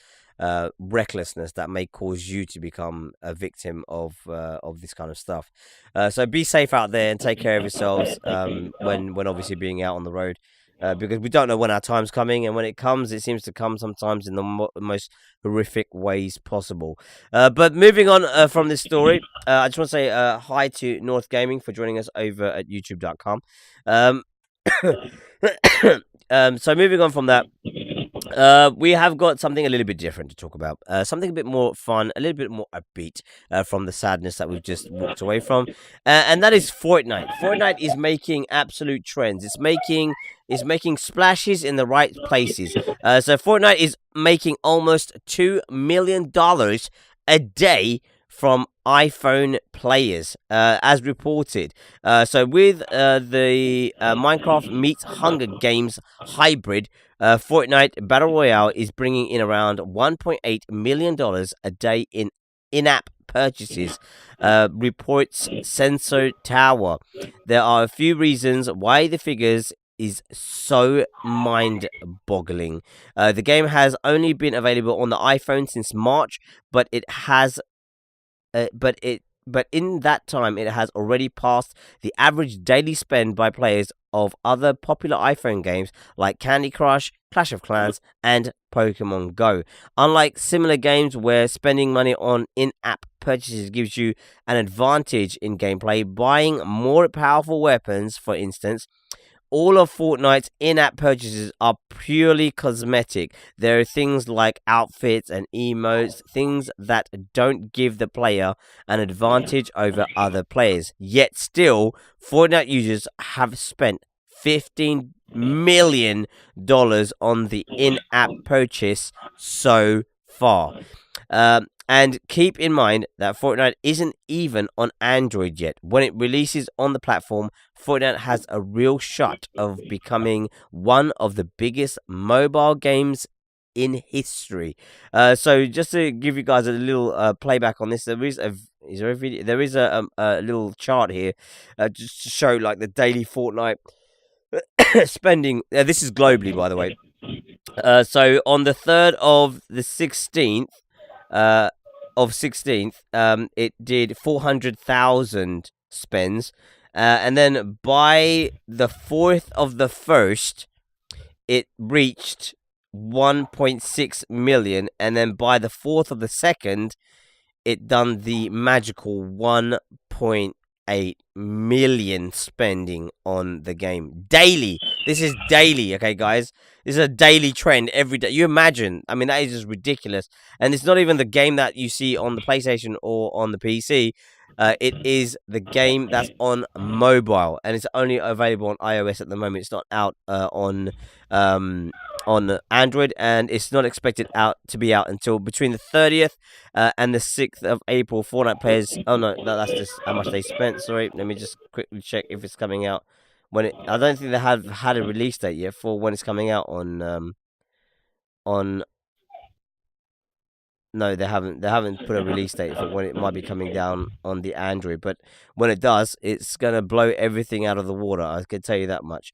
recklessness that may cause you to become a victim of this kind of stuff. So be safe out there and take care of yourselves when obviously being out on the road. Because we don't know when our time's coming, and when it comes, it seems to come sometimes in the most horrific ways possible. But moving on from this story, I just want to say hi to North Gaming for joining us over at youtube.com. So moving on from that, we have got something a little bit different to talk about. Something a bit more fun, a little bit more upbeat from the sadness that we've just walked away from. And that is Fortnite. Fortnite is making absolute trends. It's making splashes in the right places. So Fortnite is making almost $2 million a day from iPhone players, as reported. So with the Minecraft meets Hunger Games hybrid, Fortnite Battle Royale is bringing in around $1.8 million a day in in-app purchases, reports Sensor Tower. There are a few reasons why the figures is so mind-boggling. The game has only been available on the iPhone since March, but it has but in that time, it has already passed the average daily spend by players of other popular iPhone games like Candy Crush, Clash of Clans, and Pokemon Go. Unlike similar games where spending money on in-app purchases gives you an advantage in gameplay, buying more powerful weapons, for instance, all of Fortnite's in-app purchases are purely cosmetic. There are things like outfits and emotes, things that don't give the player an advantage over other players. Yet still, Fortnite users have spent $15 million on the in-app purchase so far. And keep in mind that Fortnite isn't even on Android yet. When it releases on the platform, Fortnite has a real shot of becoming one of the biggest mobile games in history. So just to give you guys a little playback on this, there is a little chart here just to show like the daily Fortnite spending. This is globally, by the way. So on the 3rd of the 16th, it did 400,000 spends, and then by the 4th of the 1st, it reached 1.6 million, and then by the 4th of the 2nd, it done the magical 1.8 million spending on the game daily. This is daily, okay, guys. This is a daily trend every day. You imagine? I mean, that is just ridiculous. And it's not even the game that you see on the PlayStation or on the PC. It is the game that's on mobile, and it's only available on iOS at the moment. It's not out on on Android, and it's not expected to be out until between the 30th and the 6th of April. Fortnite players. Oh no, that's just how much they spent. Sorry, let me just quickly check if it's coming out when it. I don't think they have had a release date yet for when it's coming out on. No, they haven't. They haven't put a release date for when it might be coming down on the Android. But when it does, it's gonna blow everything out of the water. I can tell you that much.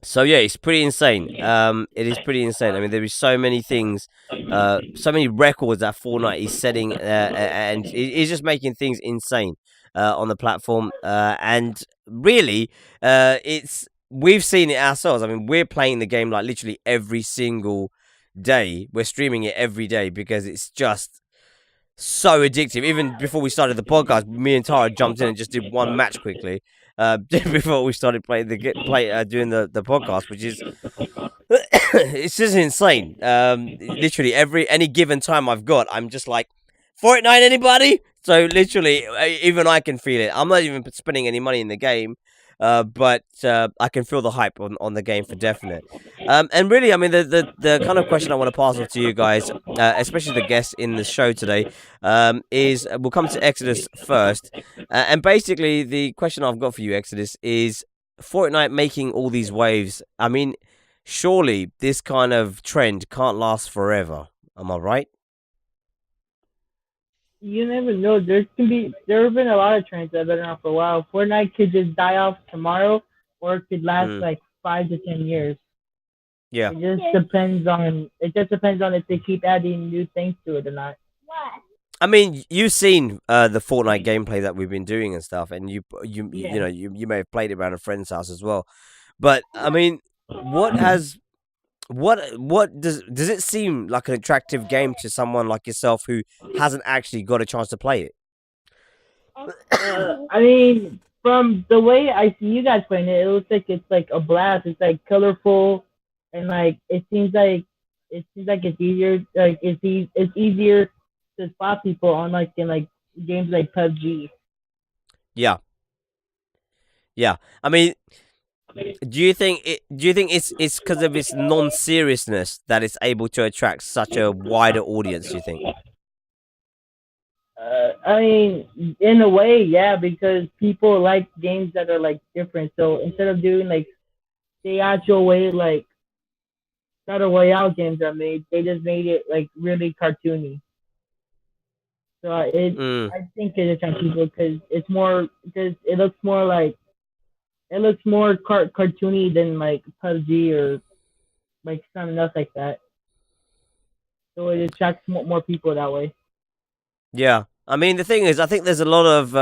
So yeah, it's pretty insane. It is pretty insane. I mean, there is so many things, so many records that Fortnite is setting, and it's just making things insane on the platform. And really, we've seen it ourselves. I mean, we're playing the game like literally every single day. We're streaming it every day because it's just so addictive. Even before we started the podcast, me and Tara jumped in and just did one match quickly before we started doing the podcast, which is it's just insane. Literally any given time I've got, I'm just like, Fortnite, anybody? So literally, even I can feel it. I'm not even spending any money in the game. But I can feel the hype on the game for definite. And really, I mean, the kind of question I want to pass off to you guys, especially the guests in the show today, is we'll come to Exodus first. And basically, the question I've got for you, Exodus, is Fortnite making all these waves. I mean, surely this kind of trend can't last forever. Am I right? You never know. There have been a lot of trends that have been around for a while. Fortnite could just die off tomorrow, or it could last like 5 to 10 years. Yeah. It just depends on if they keep adding new things to it or not. I mean, you've seen the Fortnite gameplay that we've been doing and stuff, and you know you may have played it around a friend's house as well. But I mean, what does it seem like an attractive game to someone like yourself who hasn't actually got a chance to play it? I mean, from the way I see you guys playing it, it looks like it's like a blast. It's like colorful, and like it seems like it's easier. Like it's easier to spot people on like in like games like PUBG. Yeah. I mean, do you think it's because of its non-seriousness that it's able to attract such a wider audience? Do you think? I mean, in a way, yeah, because people like games that are like different. So instead of doing like the actual way like Battle Royale games are made, they just made it like really cartoony. So I think it attracts people because it looks more like cartoony than like PUBG or like something else like that. So it attracts more people that way. Yeah, I mean the thing is, I think there's a lot of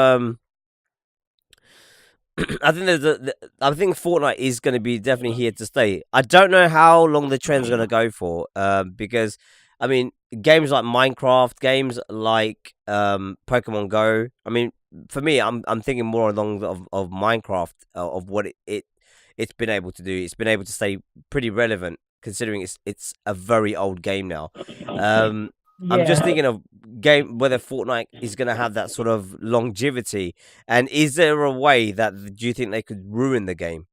I think Fortnite is going to be definitely here to stay. I don't know how long the trend's going to go for, because I mean games like Minecraft, games like Pokemon Go. I mean, for me, I'm thinking more along of Minecraft, of what it's been able to do. It's been able to stay pretty relevant considering it's a very old game now. I'm just thinking of whether Fortnite is going to have that sort of longevity, and is there a way that do you think they could ruin the game?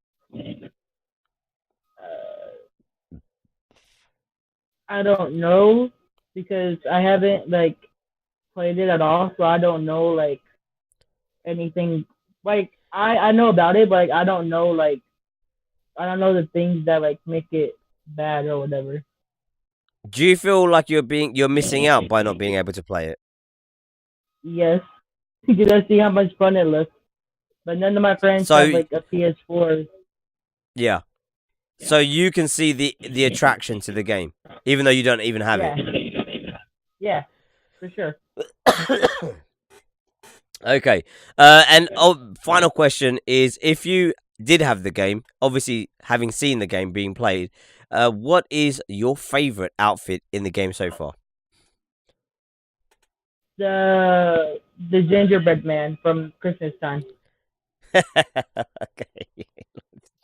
I don't know because I haven't like played it at all, so I don't know like anything. Like I know about it, but like, I don't know the things that like make it bad or whatever. Do you feel like you're missing out by not being able to play it? Yes, because I see how much fun it looks, but none of my friends have like a PS4. Yeah. So you can see the attraction to the game, even though you don't even have it. Yeah, for sure. Okay. And final question is, if you did have the game, obviously having seen the game being played, what is your favorite outfit in the game so far? The gingerbread man from Christmas time. Okay.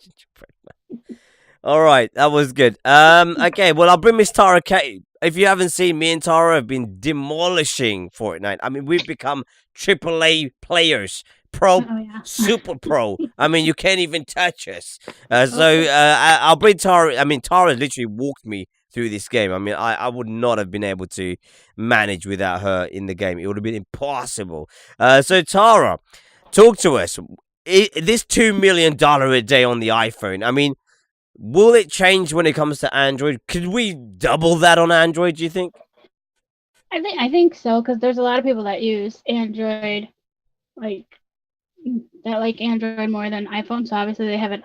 Gingerbread man. All right, that was good. Okay, well, I'll bring Miss Tara K. If you haven't seen, me and Tara have been demolishing Fortnite. I mean, we've become AAA players, pro. Oh yeah. Super pro. I mean, you can't even touch us. I'll bring Tara. I mean, Tara literally walked me through this game. I mean, I would not have been able to manage without her in the game. It would have been impossible. So Tara, talk to us. This $2 million a day on the iPhone. I mean, will it change when it comes to Android? Could we double that on Android? Do you think? I think so, because there's a lot of people that use Android, like that like Android more than iPhone. So obviously they have an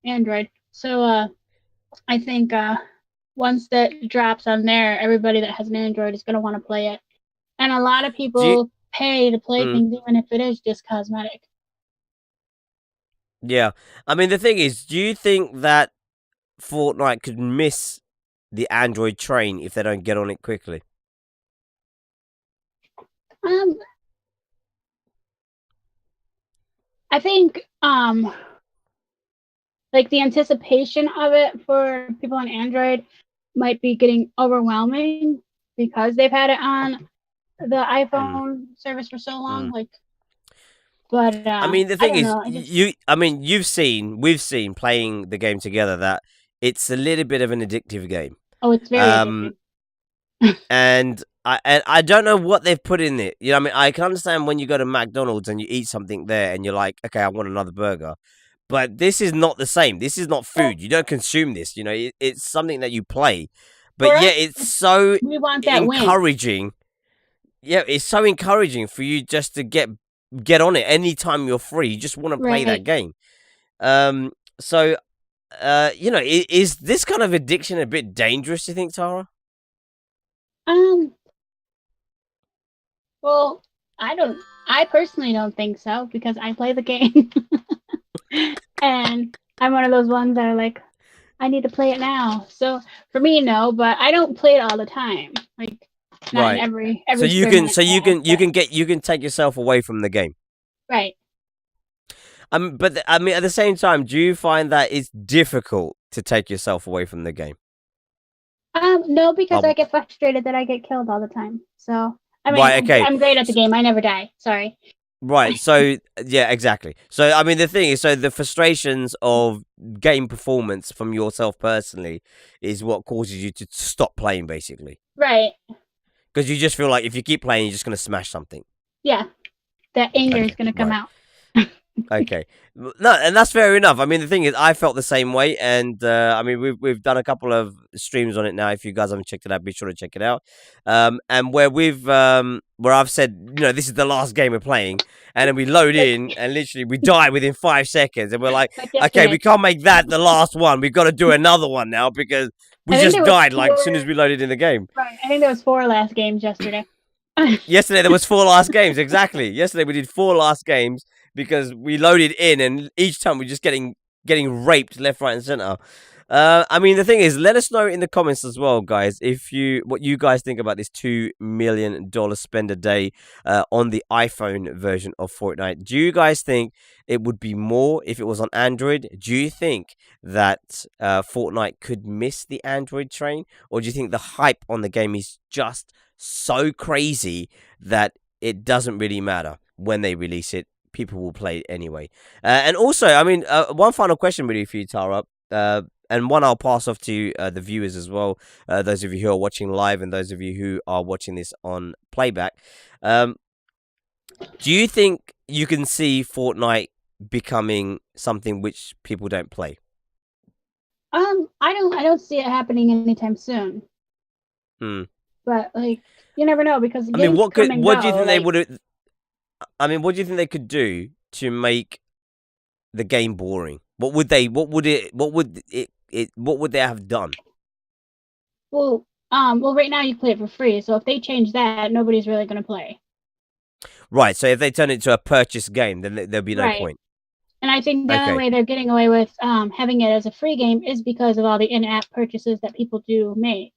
Android. So I think once that drops on there, everybody that has an Android is gonna want to play it, and a lot of people pay to play things, even if it is just cosmetic. Yeah, I mean the thing is, do you think that Fortnite could miss the Android train if they don't get on it quickly? I think like the anticipation of it for people on Android might be getting overwhelming because they've had it on the iPhone service for so long. Like, but I mean, the thing I don't is, know. we've seen playing the game together that it's a little bit of an addictive game. Oh, it's very addictive. And I don't know what they've put in it. You know, I mean, I can understand when you go to McDonald's and you eat something there, and you're like, okay, I want another burger. But this is not the same. This is not food. You don't consume this. You know, it's something that you play. But yeah, it's so we want that encouraging. Win. Yeah, it's so encouraging for you just to get on it anytime you're free. You just want to play that game. So, you know, is this kind of addiction a bit dangerous, do you think, Tara? Well, I personally don't think so, because I play the game. And I'm one of those ones that are like, I need to play it now. So for me, no, but I don't play it all the time. Like, not in every so you can take yourself away from the game. Right. But I mean, at the same time, do you find that it's difficult to take yourself away from the game? No, because I get frustrated that I get killed all the time. So I mean, right, okay. I'm great at the game. I never die. Sorry. Right. So yeah, exactly. So I mean, the thing is, so the frustrations of game performance from yourself personally is what causes you to stop playing, basically. Right. Because you just feel like if you keep playing, you're just going to smash something. Yeah. That anger is going to come out. Okay. No, and that's fair enough. I mean, the thing is, I felt the same way, and I mean, we've done a couple of streams on it now. If you guys haven't checked it out, be sure to check it out. And where where I've said, you know, this is the last game we're playing, and then we load in, and literally we die within 5 seconds, and we're like, okay, we can't make that the last one. We've got to do another one now because we just died like as soon as we loaded in the game. Right. I think there was 4 last games yesterday. Yesterday there was 4 last games, exactly. Yesterday we did 4 last games because we loaded in, and each time we're just getting raped left, right, and center. I mean, the thing is, let us know in the comments as well, guys, what you guys think about this $2 million spend a day on the iPhone version of Fortnite. Do you guys think it would be more if it was on Android? Do you think that Fortnite could miss the Android train, or do you think the hype on the game is just so crazy that it doesn't really matter when they release it? People will play it anyway. And also, I mean, one final question really for you, Tara, and one I'll pass off to the viewers as well, those of you who are watching live and those of you who are watching this on playback. Do you think you can see Fortnite becoming something which people don't play? I don't see it happening anytime soon. But like, you never know, because I mean, what do you think they would? I mean, what do you think they could do to make the game boring? What would they have done? Well, right now you play it for free, so if they change that, nobody's really going to play. Right, so if they turn it into a purchase game, then there'll be no point. And I think the only way they're getting away with having it as a free game is because of all the in-app purchases that people do make.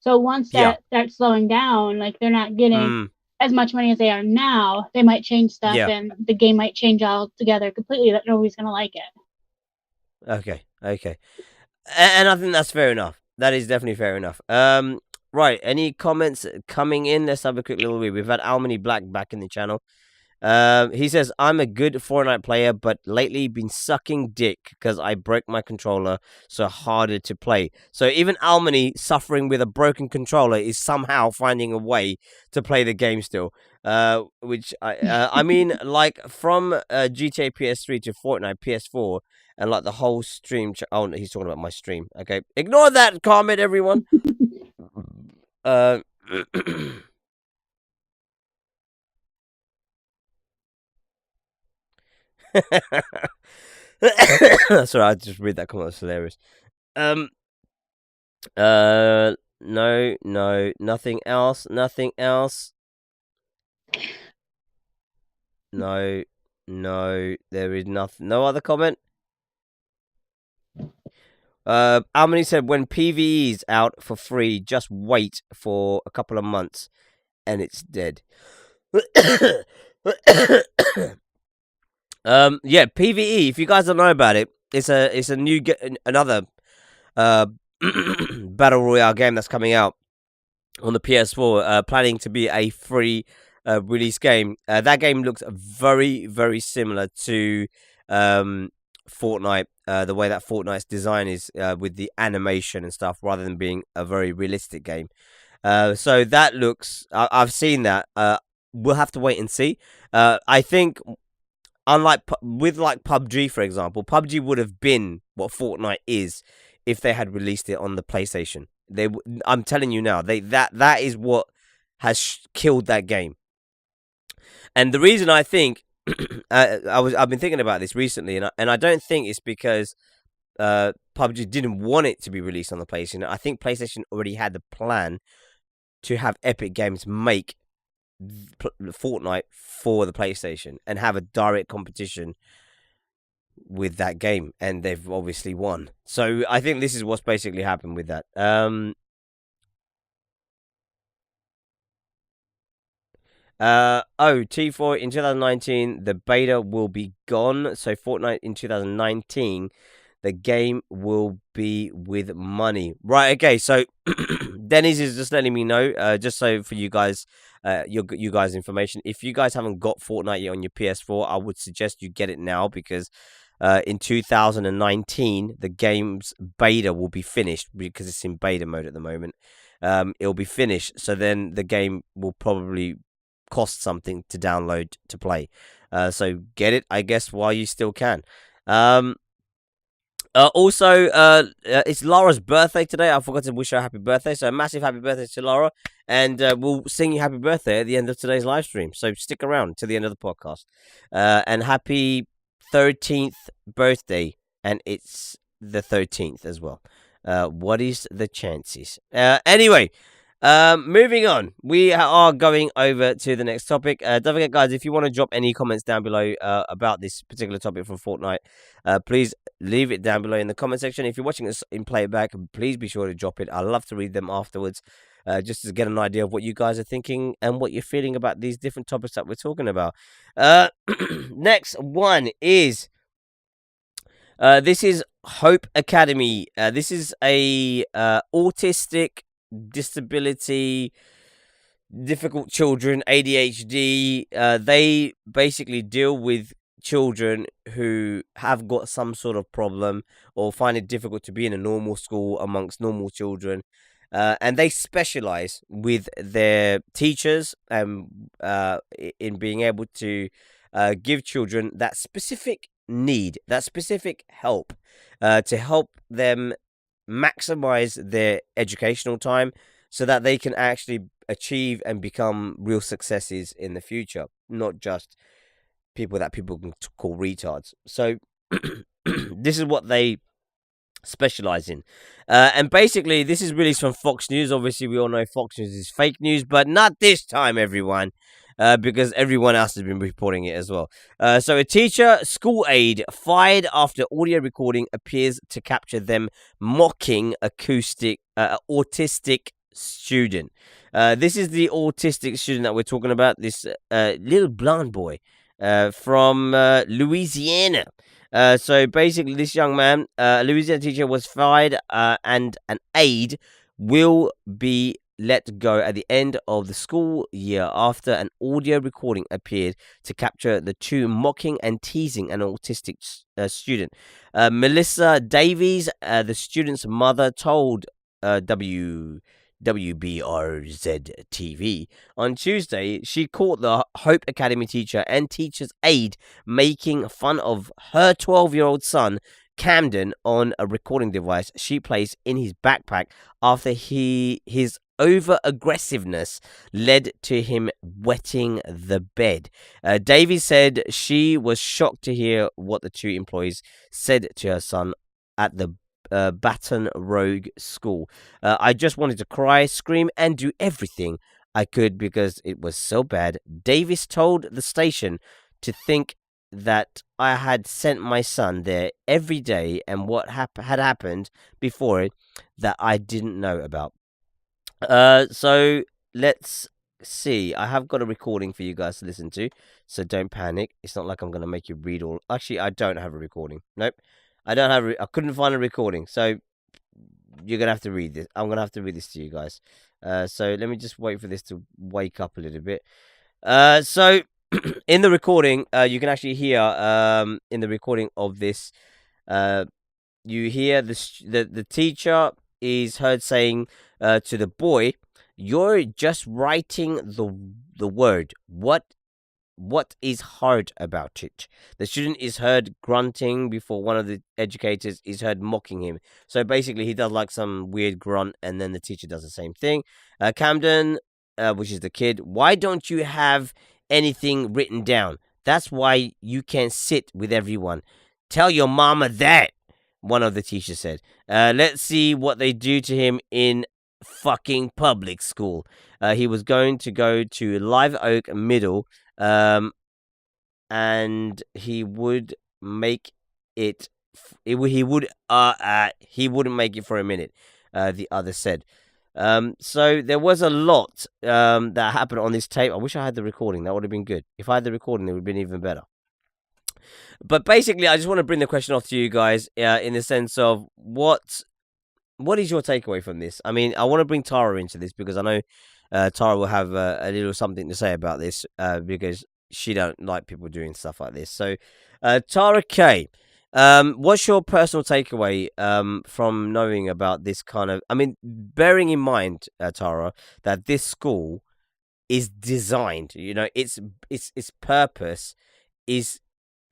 So once that starts slowing down, like they're not getting as much money as they are now, they might change stuff and the game might change altogether completely, that nobody's going to like it. Okay. And I think that's fair enough. That is definitely fair enough. Right, any comments coming in? Let's have a quick little read. We've had Almany Black back in the channel. He says, I'm a good Fortnite player, but lately been sucking dick because I broke my controller, so harder to play. So even Almany, suffering with a broken controller, is somehow finding a way to play the game still. Which I mean, like from GTA PS3 to Fortnite PS4, and like the whole stream. Oh, he's talking about my stream. Okay, ignore that comment, everyone. Sorry, I just read that comment. It's hilarious. No, nothing else. Nothing else. No, there is nothing. No other comment. Almany said, when PvE's out for free, just wait for a couple of months, and it's dead. Yeah, PvE. If you guys don't know about it, it's a new another battle royale game that's coming out on the PS4, planning to be a free release game. That game looks very, very similar to Fortnite. The way that Fortnite's design is with the animation and stuff, rather than being a very realistic game. So that looks. I've seen that. We'll have to wait and see. I think. Unlike with like PUBG, for example, PUBG would have been what Fortnite is if they had released it on the PlayStation. I'm telling you now, that is what has killed that game. And the reason I think I've been thinking about this recently, and I don't think it's because PUBG didn't want it to be released on the PlayStation. I think PlayStation already had the plan to have Epic Games make Fortnite for the PlayStation and have a direct competition with that game, and they've obviously won. So I think this is what's basically happened with that. T4 in 2019, the beta will be gone. So Fortnite in 2019, the game will be with money. Right, okay, so Dennis is just letting me know, just so for you guys, you guys' information. If you guys haven't got Fortnite yet on your PS4, I would suggest you get it now, because in 2019, the game's beta will be finished, because it's in beta mode at the moment. It'll be finished, so then the game will probably cost something to download to play. So get it, I guess, while you still can. Also, it's Laura's birthday today. I forgot to wish her a happy birthday. So a massive happy birthday to Laura. And we'll sing you happy birthday at the end of today's live stream. So stick around to the end of the podcast. And happy 13th birthday. And it's the 13th as well. What is the chances? Anyway, moving on. We are going over to the next topic. Don't forget, guys, if you want to drop any comments down below about this particular topic from Fortnite, please leave it down below in the comment section. If you're watching this in playback, please be sure to drop it. I love to read them afterwards, just to get an idea of what you guys are thinking and what you're feeling about these different topics that we're talking about. Next one is this is Hope Academy. This is a autistic disability, difficult children, ADHD. They basically deal with children who have got some sort of problem or find it difficult to be in a normal school amongst normal children. And they specialize with their teachers in being able to give children that specific need, that specific help, to help them maximize their educational time so that they can actually achieve and become real successes in the future, not just people that people can call retards. So this is what they specialize in, and basically this is released from Fox News. Obviously we all know Fox News is fake news, but not this time, everyone, because everyone else has been reporting it as well. So a teacher, school aide fired after audio recording appears to capture them mocking autistic student. This is the autistic student that we're talking about, this little blonde boy from Louisiana. So basically this young man, a Louisiana teacher, was fired, and an aide will be let go at the end of the school year after an audio recording appeared to capture the two mocking and teasing an autistic student. Melissa Davies, the student's mother, told WBRZ TV on Tuesday she caught the Hope Academy teacher and teacher's aide making fun of her 12-year-old son Camden on a recording device she placed in his backpack after his over aggressiveness led to him wetting the bed. Davies said she was shocked to hear what the two employees said to her son at the Baton Rouge school. I just wanted to cry, scream, and do everything I could because it was so bad. Davis told the station to think that I had sent my son there every day and what had happened before it that I didn't know about. So let's see. I have got a recording for you guys to listen to, so don't panic. It's not like I'm going to make you read all. Actually, I don't have a recording. Nope. I don't have. I couldn't find a recording, so you're gonna have to read this. I'm gonna have to read this to you guys. So let me just wait for this to wake up a little bit. So in the recording, you can actually hear in the recording of this, you hear the teacher is heard saying to the boy, "You're just writing the word. What is hard about it?" The student is heard grunting before one of the educators is heard mocking him. So basically, he does like some weird grunt, and then the teacher does the same thing. Camden, which is the kid, "Why don't you have anything written down? That's why you can't sit with everyone. Tell your mama that," one of the teachers said. Let's see what they do to him in fucking public school. He was going to go to Live Oak Middle, and he would make it. He wouldn't make it for a minute. The other said. So there was a lot that happened on this tape. I wish I had the recording. That would have been good. If I had the recording, it would have been even better. But basically, I just want to bring the question off to you guys in the sense of what is your takeaway from this? I mean, I want to bring Tara into this because I know Tara will have a little something to say about this because she don't like people doing stuff like this. So, Tara K, what's your personal takeaway from knowing about this kind of? I mean, bearing in mind, Tara, that this school is designed. You know, its purpose is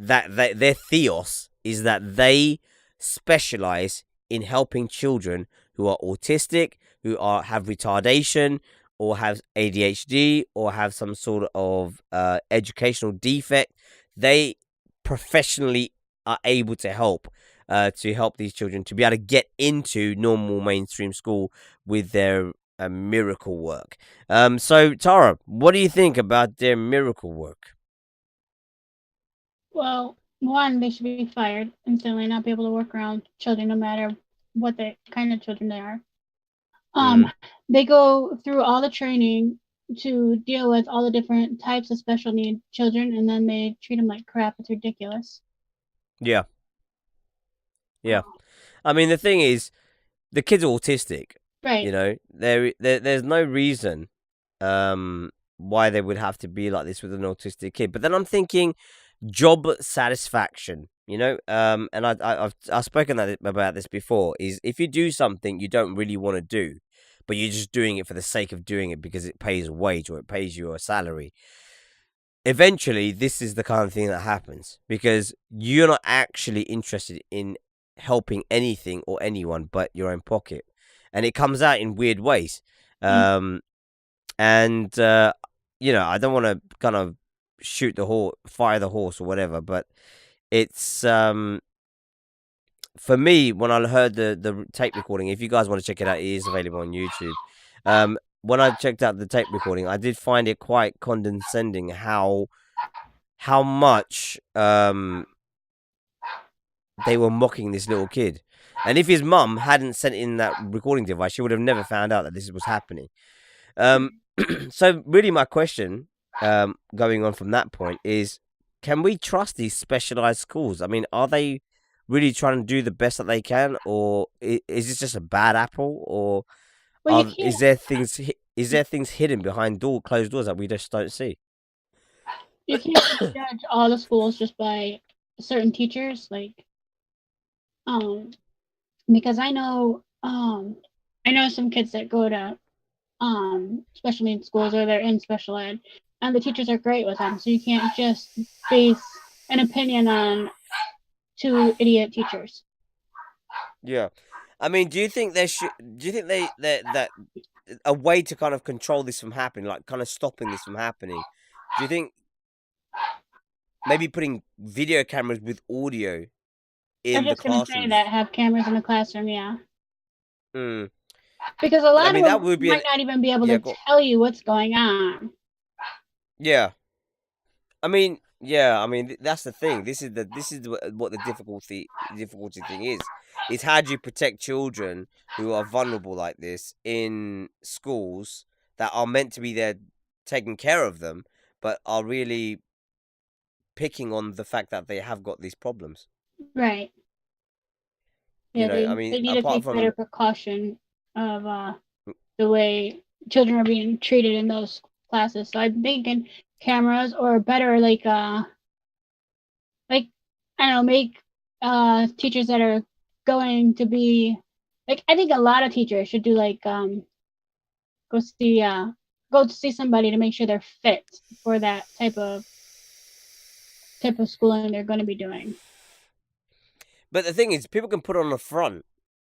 that their theos is that they specialize in helping children who are autistic, who have retardation, or have ADHD, or have some sort of educational defect. They professionally are able to help these children to be able to get into normal mainstream school with their miracle work. So, Tara, what do you think about their miracle work? Well, one, they should be fired instantly, not be able to work around children, no matter what kind of children they are. They go through all the training to deal with all the different types of special need children, and then they treat them like crap. It's ridiculous. Yeah. I mean, the thing is, the kid's autistic. Right. You know, there's no reason why they would have to be like this with an autistic kid. But then I'm thinking job satisfaction. You know, and I've spoken about this before. Is if you do something you don't really want to do, but you're just doing it for the sake of doing it because it pays a wage or it pays you a salary. Eventually, this is the kind of thing that happens because you're not actually interested in helping anything or anyone but your own pocket, and it comes out in weird ways. And you know, I don't want to kind of fire the horse or whatever, but it's for me when I heard the tape recording. If you guys want to check it out, it is available on YouTube. When I checked out the tape recording, I did find it quite condescending how much they were mocking this little kid. And if his mum hadn't sent in that recording device, she would have never found out that this was happening. So really my question going on from that point is, can we trust these specialized schools? I mean, are they really trying to do the best that they can, or is this just a bad apple? Or Well, you Is there things hidden behind closed doors that we just don't see? can't judge all the schools just by certain teachers, like because I know some kids that go to special needs schools or they're in special ed, and the teachers are great with them, so you can't just base an opinion on two idiot teachers. Yeah, I mean, do you think there should? Do you think that a way to kind of control this from happening, like kind of stopping this from happening? Do you think maybe putting video cameras with audio I'm in the just gonna say classrooms? that have cameras in the classroom, yeah. Hmm. Because a I lot mean, of that them would be might not even be able to go. tell you what's going on. Yeah. I mean, yeah. I mean, that's the thing. What the difficulty thing is how do you protect children who are vulnerable like this in schools that are meant to be there taking care of them, but are really picking on the fact that they have got these problems. Right. You Yeah, know, I they mean, need to apart take better from precaution of the way children are being treated in those classes. So I'm thinking cameras or better like I don't know, make teachers that are going to be like I think a lot of teachers should do like go see go to see somebody to make sure they're fit for that type of schooling they're going to be doing. but the thing is, people can put on a front.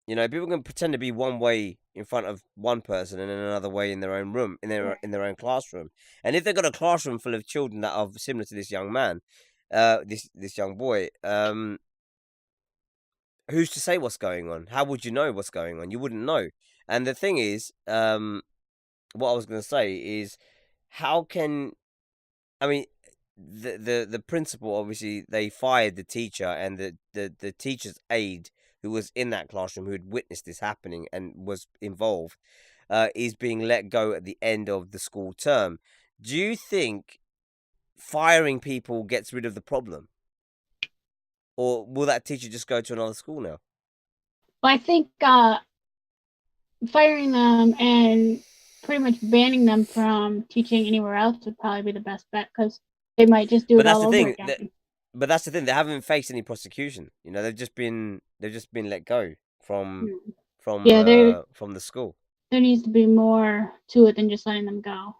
You know, people can pretend to be one way in front of one person and then another way in their own room, in their own classroom. And if they've got a classroom full of children that are similar to this young man, this young boy, who's to say what's going on? How would you know what's going on? You wouldn't know. And the thing is, what I was going to say is, how can I mean, the principal, obviously they fired the teacher and the teacher's aide who was in that classroom who had witnessed this happening and was involved, is being let go at the end of the school term. Do you think firing people gets rid of the problem, or will that teacher just go to another school now? Well, I think firing them and pretty much banning them from teaching anywhere else would probably be the best bet because they might just do But it that's all the over thing. again. But that's the thing. They haven't faced any prosecution. You know, they've just been let go Yeah, from the school. there needs to be more to it than just letting them go.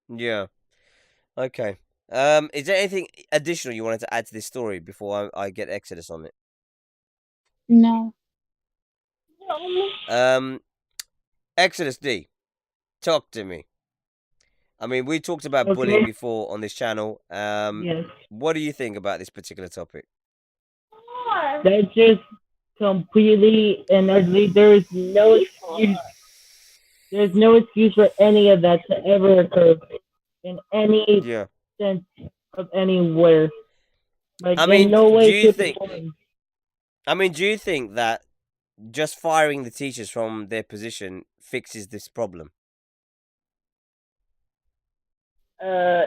Yeah. Okay. Is there anything additional you wanted to add to this story before I get Exodus on it? No. Exodus D, talk to me. I mean, we talked about bullying Okay. before on this channel. Yes. What do you think about this particular topic? That's just completely and utterly. There's no excuse. There's no excuse for any of that to ever occur in any Yeah. sense of anywhere. Like I in mean, no do way, you shape, or think? form. I mean, do you think that just firing the teachers from their position fixes this problem?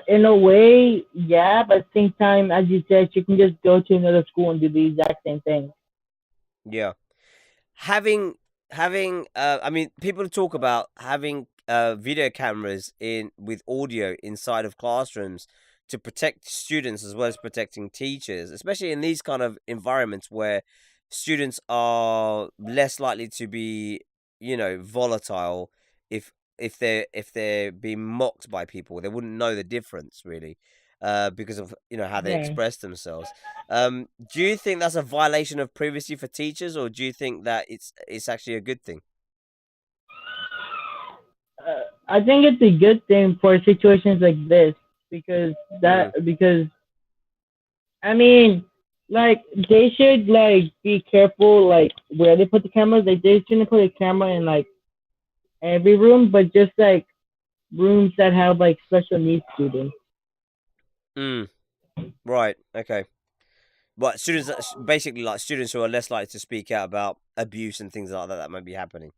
In a way, yeah, but at the same time, as you said, you can just go to another school and do the exact same thing. Yeah. having I mean, people talk about having video cameras in with audio inside of classrooms to protect students as well as protecting teachers, especially in these kind of environments where students are less likely to be, you know, volatile. If they're being mocked by people, they wouldn't know the difference really, because of, you know, how they Yeah. express themselves. Do you think that's a violation of privacy for teachers, or do you think that it's actually a good thing? I think it's a good thing for situations like this because Mm. because I mean, like they should like be careful like where they put the cameras. Like they shouldn't put a camera in like every room, but just like rooms that have like special needs students. Mm. Right. Okay. But students, basically, like students who are less likely to speak out about abuse and things like that that might be happening.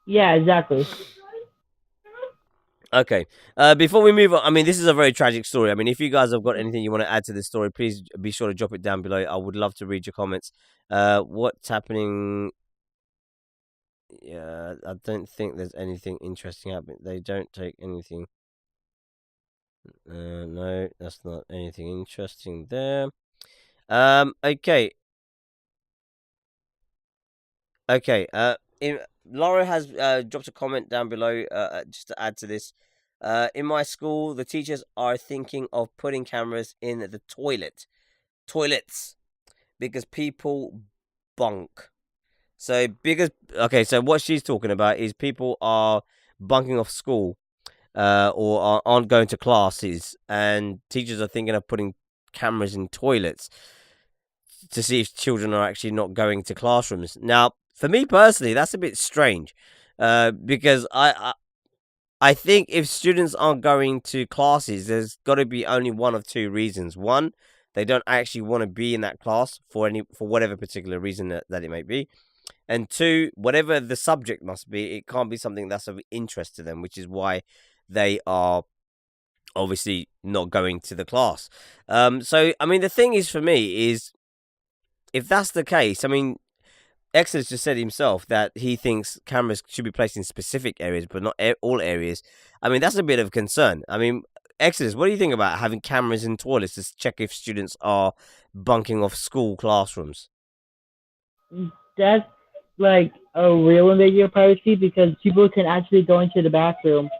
Yeah, exactly. Okay. Before we move on, I mean, this is a very tragic story. I mean, if you guys have got anything you want to add to this story, please be sure to drop it down below. I would love to read your comments. What's happening Yeah, I don't think there's anything interesting happening. They don't take anything. No, that's not anything interesting there. Okay. Okay. Laura has dropped a comment down below. Just to add to this. In my school, the teachers are thinking of putting cameras in the toilets, because people bunk. So so what she's talking about is people are bunking off school, or aren't going to classes, and teachers are thinking of putting cameras in toilets to see if children are actually not going to classrooms. Now, for me personally, that's a bit strange, because I think if students aren't going to classes, there's got to be only one of two reasons. One, they don't actually want to be in that class for whatever particular reason that it may be. And two, whatever the subject must be, it can't be something that's of interest to them, which is why they are obviously not going to the class. So, I mean, the thing is, for me, is if that's the case, I mean, Exodus just said himself that he thinks cameras should be placed in specific areas, but not all areas. I mean, that's a bit of concern. I mean, Exodus, what do you think about having cameras in toilets to check if students are bunking off school classrooms? That's like a real invasion of privacy because people can actually go into the bathroom,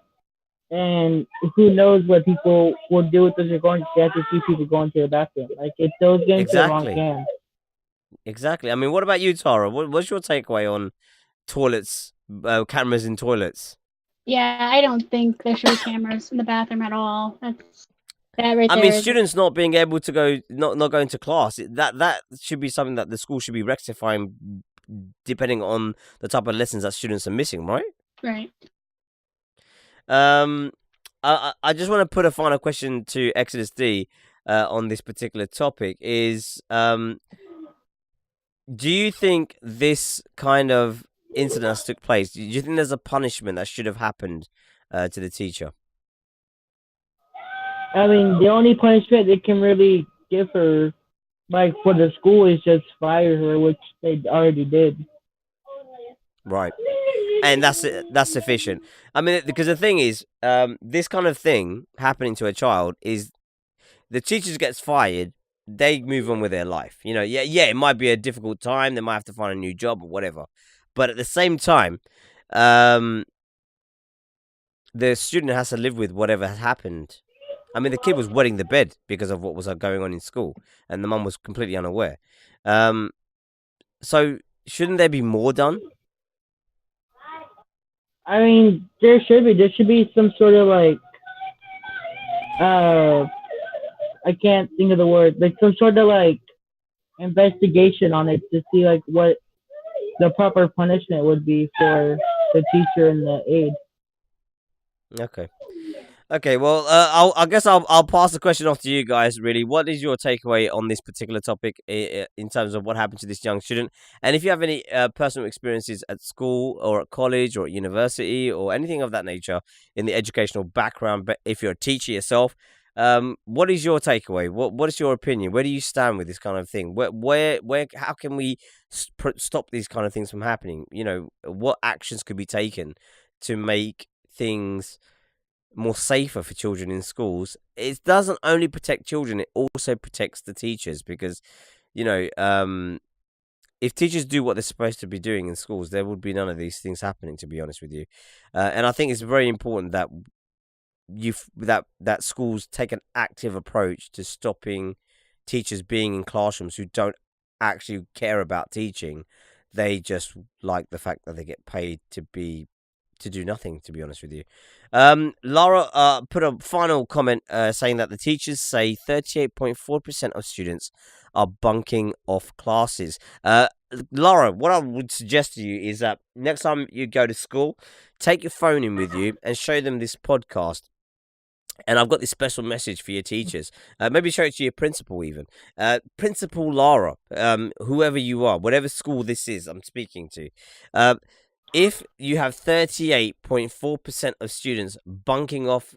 and who knows what people will do with those are going. They have to see people going to the bathroom. Like if those get into the wrong hands. Exactly. I mean, what about you, Tara? What's your takeaway on toilets, cameras in toilets? Yeah, I don't think there should be cameras in the bathroom at all. That right I there mean, is- students not being able to go, not going to class. That should be something that the school should be rectifying, depending on the type of lessons that students are missing, right? Right. I just want to put a final question to Exodus D, on this particular topic. Do you think this kind of incident that took place? Do you think there's a punishment that should have happened to the teacher? I mean, the only punishment they can really give her, like for the school, is just fire her, which they already did. Right, and that's sufficient. I mean, because the thing is, this kind of thing happening to a child is the teacher gets fired, they move on with their life. You know, yeah, it might be a difficult time. They might have to find a new job or whatever. But at the same time, the student has to live with whatever has happened. I mean, the kid was wetting the bed because of what was going on in school, and the mum was completely unaware. So shouldn't there be more done? I mean, there should be some sort of like, I can't think of the word, like some sort of like investigation on it to see like what the proper punishment would be for the teacher and the aide. Okay. Well, I guess I'll pass the question off to you guys. Really, what is your takeaway on this particular topic in terms of what happened to this young student? And if you have any personal experiences at school or at college or at university or anything of that nature in the educational background, but if you're a teacher yourself, what is your takeaway? What is your opinion? Where do you stand with this kind of thing? How can we stop these kind of things from happening? You know, what actions could be taken to make things more safer for children in schools? It doesn't only protect children, it also protects the teachers, because you know, if teachers do what they're supposed to be doing in schools, there would be none of these things happening, to be honest with you. And I think it's very important that that schools take an active approach to stopping teachers being in classrooms who don't actually care about teaching. They just like the fact that they get paid to do nothing, to be honest with you. Laura put a final comment saying that the teachers say 38.4% of students are bunking off classes. Laura, what I would suggest to you is that next time you go to school, take your phone in with you and show them this podcast. And I've got this special message for your teachers. Maybe show it to your principal even. Principal Laura, whoever you are, whatever school this is I'm speaking to. If you have 38.4% of students bunking off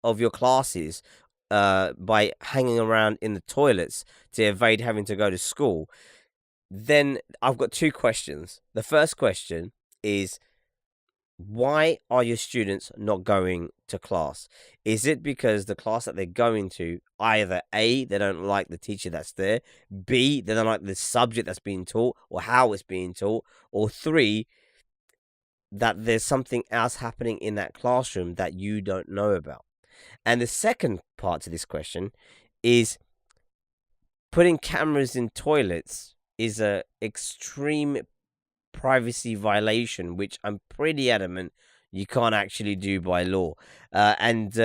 of your classes by hanging around in the toilets to evade having to go to school, then I've got two questions. The first question is, why are your students not going to class? Is it because the class that they're going to, either A, they don't like the teacher that's there, B, they don't like the subject that's being taught or how it's being taught, or 3, that there's something else happening in that classroom that you don't know about? And the second part to this question is, putting cameras in toilets is a extreme privacy violation, which I'm pretty adamant you can't actually do by law. And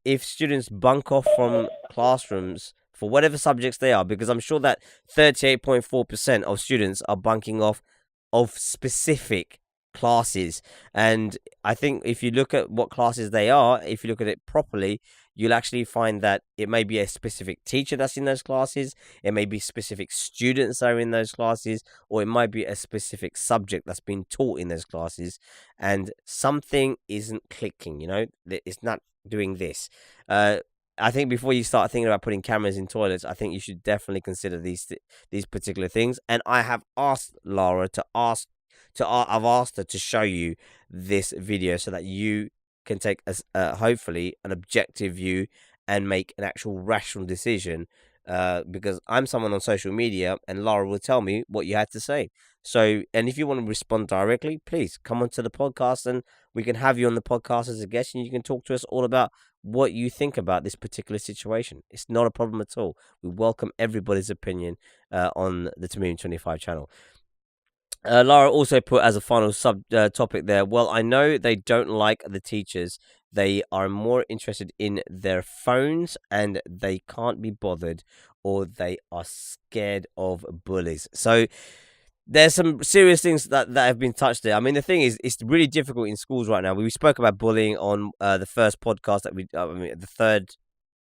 if students bunk off from classrooms for whatever subjects they are, because I'm sure that 38.4% of students are bunking off of specific classes, and I think if you look at what classes they are, if you look at it properly, you'll actually find that it may be a specific teacher that's in those classes, it may be specific students that are in those classes, or it might be a specific subject that's been taught in those classes, and something isn't clicking, it's not doing this. I think before you start thinking about putting cameras in toilets, I think you should definitely consider these particular things. And I have asked Lara I've asked her to show you this video so that you can take hopefully an objective view and make an actual rational decision, because I'm someone on social media and Lara will tell me what you had to say. So, and if you want to respond directly, please come onto the podcast and we can have you on the podcast as a guest and you can talk to us all about what you think about this particular situation. It's not a problem at all. We welcome everybody's opinion on the 2Million25 channel. Lara also put as a final topic there, well, I know they don't like the teachers. They are more interested in their phones and they can't be bothered, or they are scared of bullies. So there's some serious things that have been touched there. I mean, the thing is, it's really difficult in schools right now. We spoke about bullying on the first podcast that the third.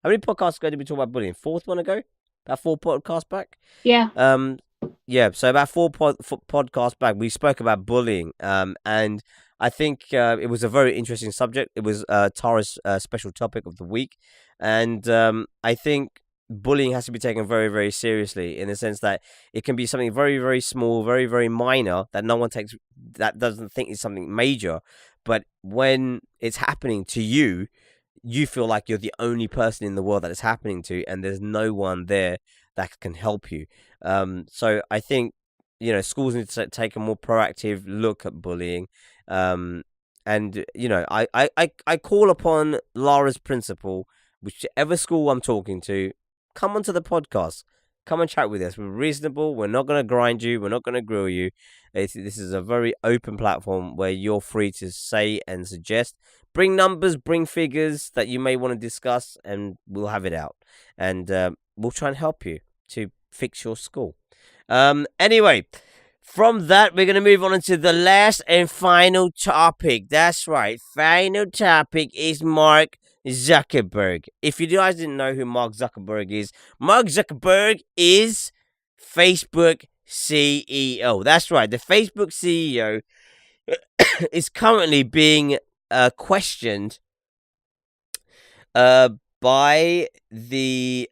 How many podcasts ago did we talk about bullying? Fourth one ago? About 4 podcasts back? Yeah. Yeah, so about 4 podcasts back, we spoke about bullying, and I think it was a very interesting subject. It was Tara's special topic of the week, and I think bullying has to be taken very, very seriously, in the sense that it can be something very, very small, very, very minor that no one takes, that doesn't think is something major, but when it's happening to you, you feel like you're the only person in the world that it's happening to, and there's no one there that can help you. So I think, schools need to take a more proactive look at bullying. And, I call upon Lara's principal, whichever school I'm talking to, come onto the podcast. Come and chat with us. We're reasonable. We're not going to grind you. We're not going to grill you. This is a very open platform where you're free to say and suggest. Bring numbers, bring figures that you may want to discuss, and we'll have it out. And we'll try and help you to fix your school. Anyway, from that, we're going to move on into the last and final topic. That's right. Final topic is Mark Zuckerberg. If you guys didn't know who Mark Zuckerberg is Facebook CEO. That's right. The Facebook CEO is currently being questioned by the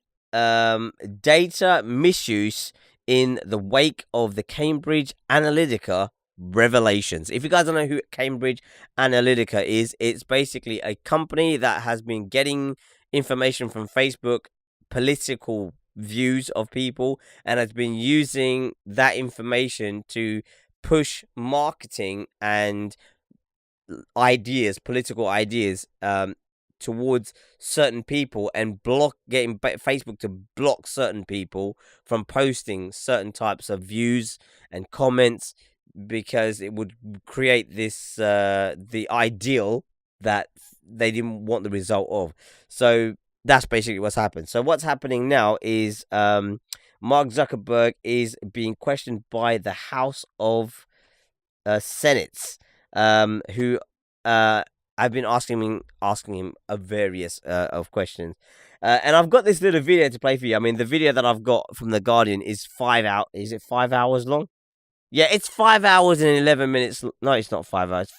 data misuse in the wake of the Cambridge Analytica revelations. If you guys don't know who Cambridge Analytica is, it's basically a company that has been getting information from Facebook, political views of people, and has been using that information to push marketing and political ideas towards certain people, and getting Facebook to block certain people from posting certain types of views and comments, because it would create this the ideal that they didn't want the result of. So that's basically what's happened. So what's happening now is Mark Zuckerberg is being questioned by the House of Senates, who I've been asking him a various of questions, and I've got this little video to play for you. I mean, the video that I've got from The Guardian is 5 hours. Is it 5 hours long? Yeah, it's 5 hours and 11 minutes. No, it's not 5 hours.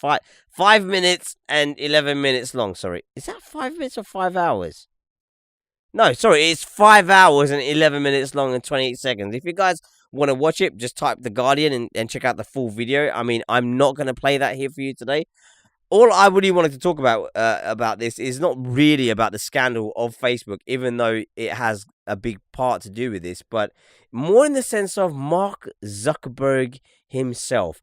5 minutes and 11 minutes long. Sorry, is that 5 minutes or 5 hours? No, sorry, it's 5 hours and 11 minutes long and 28 seconds. If you guys want to watch it, just type The Guardian and check out the full video. I mean, I'm not going to play that here for you today. All I really wanted to talk about this is not really about the scandal of Facebook, even though it has a big part to do with this, but more in the sense of Mark Zuckerberg himself.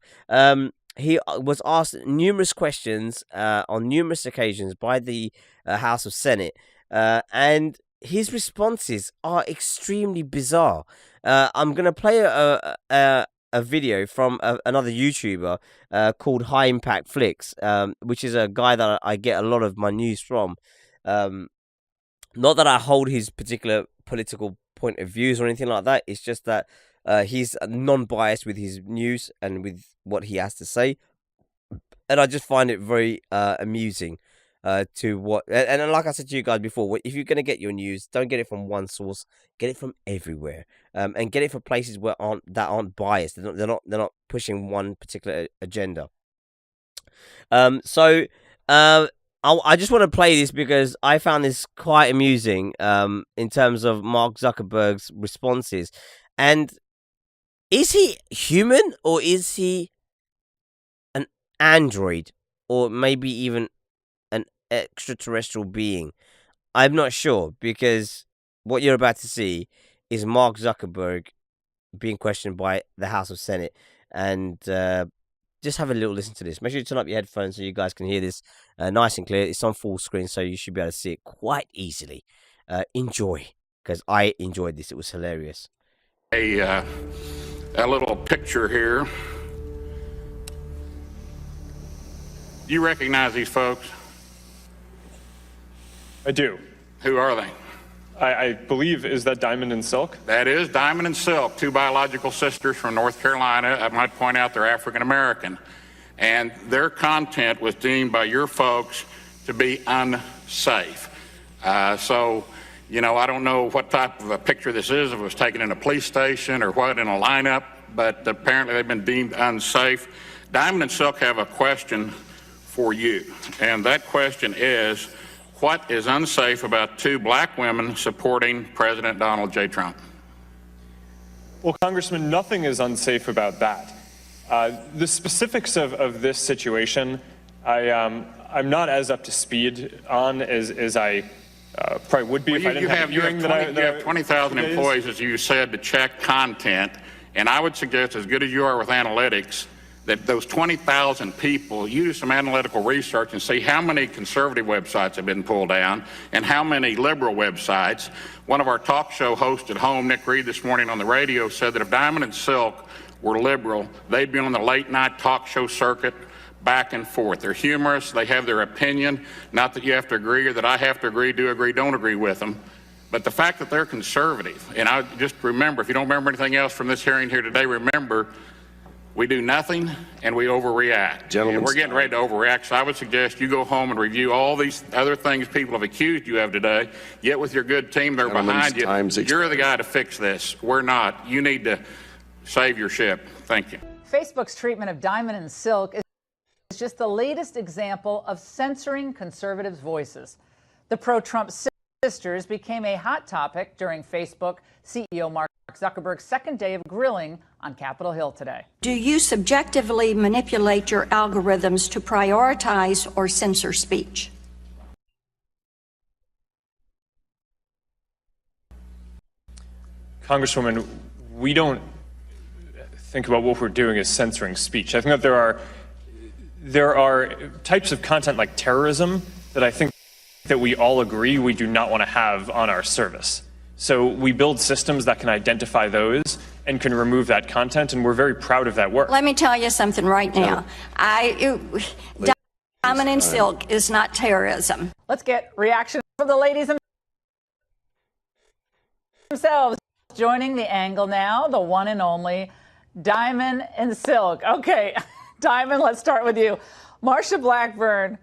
He was asked numerous questions on numerous occasions by the House of Senate, and his responses are extremely bizarre. I'm going to play a video from another YouTuber called High Impact Flicks, which is a guy that I get a lot of my news from. Not that I hold his particular political point of views or anything like that. It's just that he's non-biased with his news and with what he has to say. And I just find it very amusing to what... And like I said to you guys before, if you're going to get your news, don't get it from one source. Get it from everywhere. And get it from places where aren't biased. They're not pushing one particular agenda. I just want to play this because I found this quite amusing in terms of Mark Zuckerberg's responses. And is he human or is he an android or maybe even an extraterrestrial being? I'm not sure, because what you're about to see is Mark Zuckerberg being questioned by the House of Senate. And just have a little listen to this. Make sure you turn up your headphones so you guys can hear this nice and clear. It's on full screen, so you should be able to see it quite easily. Enjoy, because I enjoyed this. It was hilarious. A little picture here. Do you recognize these folks? I do. Who are they? I believe, is that Diamond and Silk? That is Diamond and Silk, two biological sisters from North Carolina. I might point out they're African American. And their content was deemed by your folks to be unsafe. So, you know, I don't know what type of a picture this is, if it was taken in a police station or what, in a lineup, but apparently they've been deemed unsafe. Diamond and Silk have a question for you, and that question is, what is unsafe about two black women supporting President Donald J. Trump? Well, Congressman, nothing is unsafe about that. The specifics of this situation, I'm not as up to speed on as I probably would be if I didn't have hearing that you have 20,000 employees, as you said, to check content, and I would suggest, as good as you are with analytics, that those 20,000 people use some analytical research and see how many conservative websites have been pulled down and how many liberal websites. One of our talk show hosts at home, Nick Reed, this morning on the radio said that if Diamond and Silk were liberal, they'd be on the late night talk show circuit back and forth. They're humorous, they have their opinion, not that you have to agree or that I have to agree, do agree, don't agree with them. But the fact that they're conservative, and I just remember, if you don't remember anything else from this hearing here today, remember, we do nothing and we overreact. And we're getting ready to overreact, so I would suggest you go home and review all these other things people have accused you of today. Yet with your good team, they're behind you. You're the guy to fix this. We're not. You need to save your ship. Thank you. Facebook's treatment of Diamond and Silk is just the latest example of censoring conservatives' voices. The pro-Trump sisters became a hot topic during Facebook CEO Mark Zuckerberg's second day of grilling on Capitol Hill today. Do you subjectively manipulate your algorithms to prioritize or censor speech? Congresswoman, we don't think about what we're doing as censoring speech. I think that there are types of content like terrorism that I think that we all agree we do not want to have on our service. So we build systems that can identify those and can remove that content, and we're very proud of that work. Let me tell you something right now. Diamond and Silk is not terrorism. Let's get reaction from the ladies themselves. Joining the angle now, the one and only Diamond and Silk. Okay, Diamond, let's start with you. Marsha Blackburn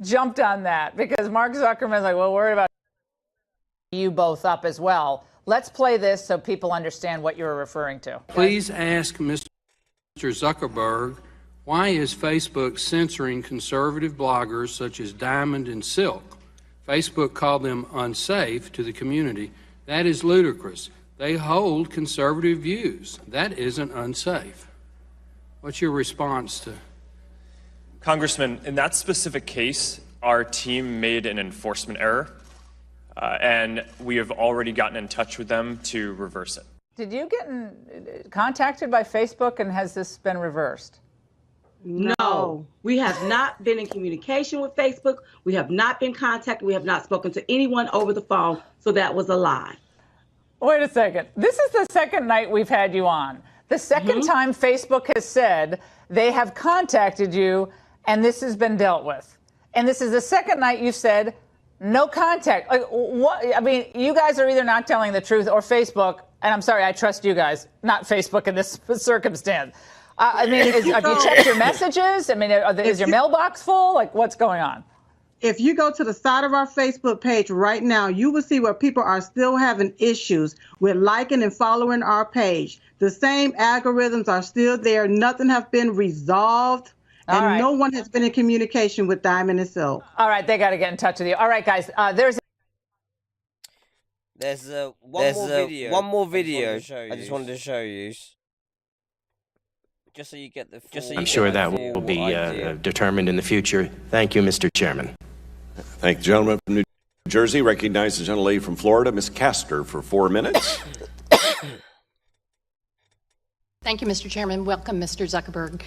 jumped on that because Mark Zuckerman's like, well, worried about you both up as well. Let's play this so people understand what you're referring to. Please ask Mr. Zuckerberg, why is Facebook censoring conservative bloggers such as Diamond and Silk? Facebook called them unsafe to the community. That is ludicrous. They hold conservative views. That isn't unsafe. What's your response to? Congressman, in that specific case, our team made an enforcement error, and we have already gotten in touch with them to reverse it. Did you get contacted by Facebook, and has this been reversed? No, we have not been in communication with Facebook. We have not been contacted. We have not spoken to anyone over the phone. So that was a lie. Wait a second. This is the second night we've had you on. The second time Facebook has said they have contacted you and this has been dealt with. And this is the second night you've said no contact. Like, what? I mean, you guys are either not telling the truth or Facebook, and I'm sorry, I trust you guys, not Facebook in this circumstance. I mean, have you checked your messages? I mean, is your mailbox full? Like, what's going on? If you go to the side of our Facebook page right now, you will see where people are still having issues with liking and following our page. The same algorithms are still there. Nothing has been resolved. And no one has been in communication with Diamond and Silk. All right, they got to get in touch with you. All right, guys, there's one more video. I just wanted to show you. Just so you get the full, I'm sure that will be determined in the future. Thank you, Mr. Chairman. Thank the gentleman from New Jersey. Recognize the gentlelady from Florida, Ms. Castor, for 4 minutes. Thank you, Mr. Chairman. Welcome, Mr. Zuckerberg.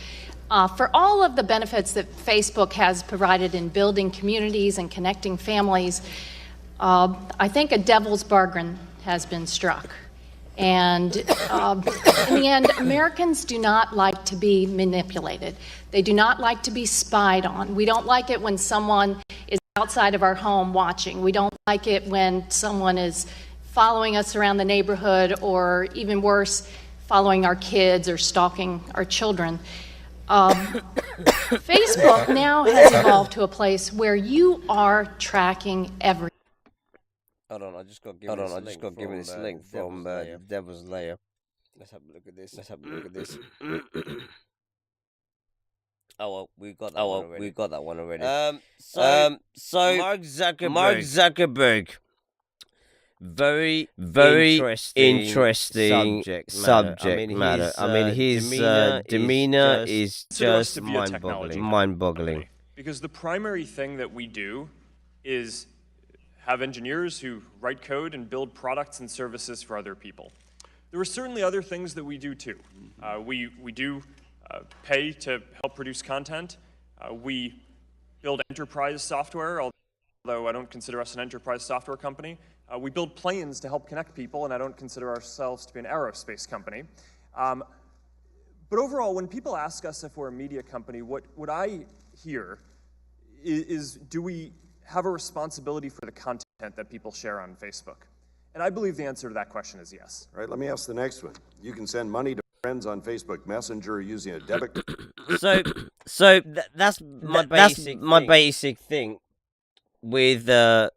For all of the benefits that Facebook has provided in building communities and connecting families, I think a devil's bargain has been struck. And in the end, Americans do not like to be manipulated. They do not like to be spied on. We don't like it when someone is outside of our home watching. We don't like it when someone is following us around the neighborhood, or even worse, following our kids or stalking our children. Facebook now has evolved to a place where you are tracking everything. Hold on, I just got given this link from Devil's Lair. Let's have a look at this. Oh well, we got that one already. So Mark Zuckerberg. Very interesting subject matter. I mean, his demeanor is just mind-boggling. Because the primary thing that we do is have engineers who write code and build products and services for other people. There are certainly other things that we do too. We do pay to help produce content. We build enterprise software, although I don't consider us an enterprise software company. We build planes to help connect people, and I don't consider ourselves to be an aerospace company. But overall, when people ask us if we're a media company, what I hear is do we have a responsibility for the content that people share on Facebook? And I believe the answer to that question is yes. All right, let me ask the next one. You can send money to friends on Facebook Messenger using a debit card. That's my basic thing with the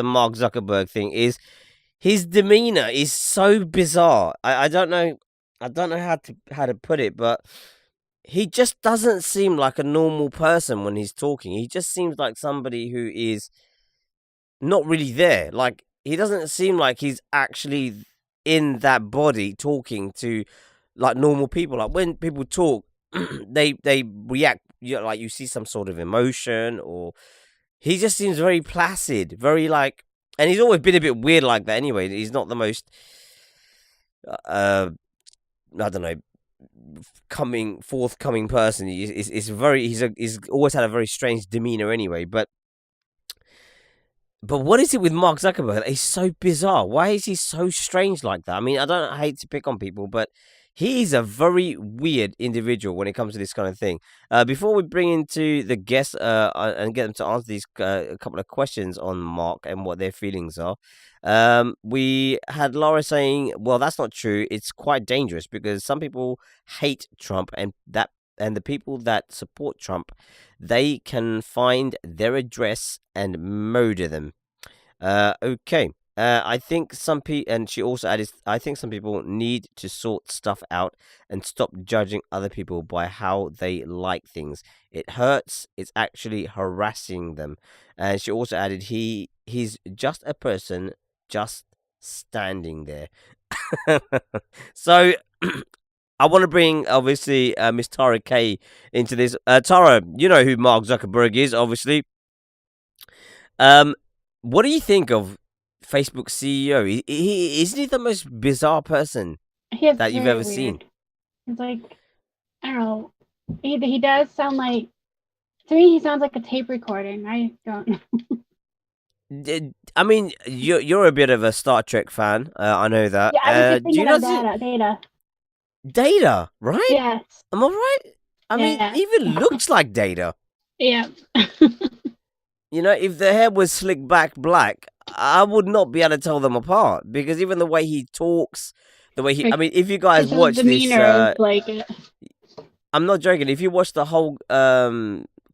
Mark Zuckerberg thing is his demeanor is so bizarre. I don't know how to put it, but he just doesn't seem like a normal person when he's talking. He just seems like somebody who is not really there. Like, he doesn't seem like he's actually in that body talking to like normal people. Like, when people talk, they react, like you see some sort of emotion, or he just seems very placid, very like, and he's always been a bit weird like that anyway. He's not the most I don't know, forthcoming person. He's always had a very strange demeanor anyway. But what is it with Mark Zuckerberg? He's so bizarre. Why is he so strange like that? I mean, I hate to pick on people, but he's a very weird individual when it comes to this kind of thing. Before we bring into the guests and get them to answer these a couple of questions on Mark and what their feelings are, we had Laura saying, well, that's not true. It's quite dangerous because some people hate Trump, and the people that support Trump, they can find their address and murder them. Okay. I think some people, and she also added, I think some people need to sort stuff out and stop judging other people by how they like things. It hurts. It's actually harassing them. And she also added, he's just a person, just standing there. So I want to bring, obviously, Miss Tara K into this. Tara, you know who Mark Zuckerberg is, obviously. What do you think of Facebook CEO? Isn't he the most bizarre person that you've ever seen? It's like, I don't know. He does sound like, to me, he sounds like a tape recording. I don't know. I mean, you're a bit of a Star Trek fan. I know that. Yeah, I was just Do thinking you know of Data. Data, right? Yes. Am I right? I mean, Yeah. even looks like Data. Yeah. You know, if the hair was slick back black, I would not be able to tell them apart, because even the way he talks, the way he, I mean, if you guys watch this, I'm not joking. If you watch the whole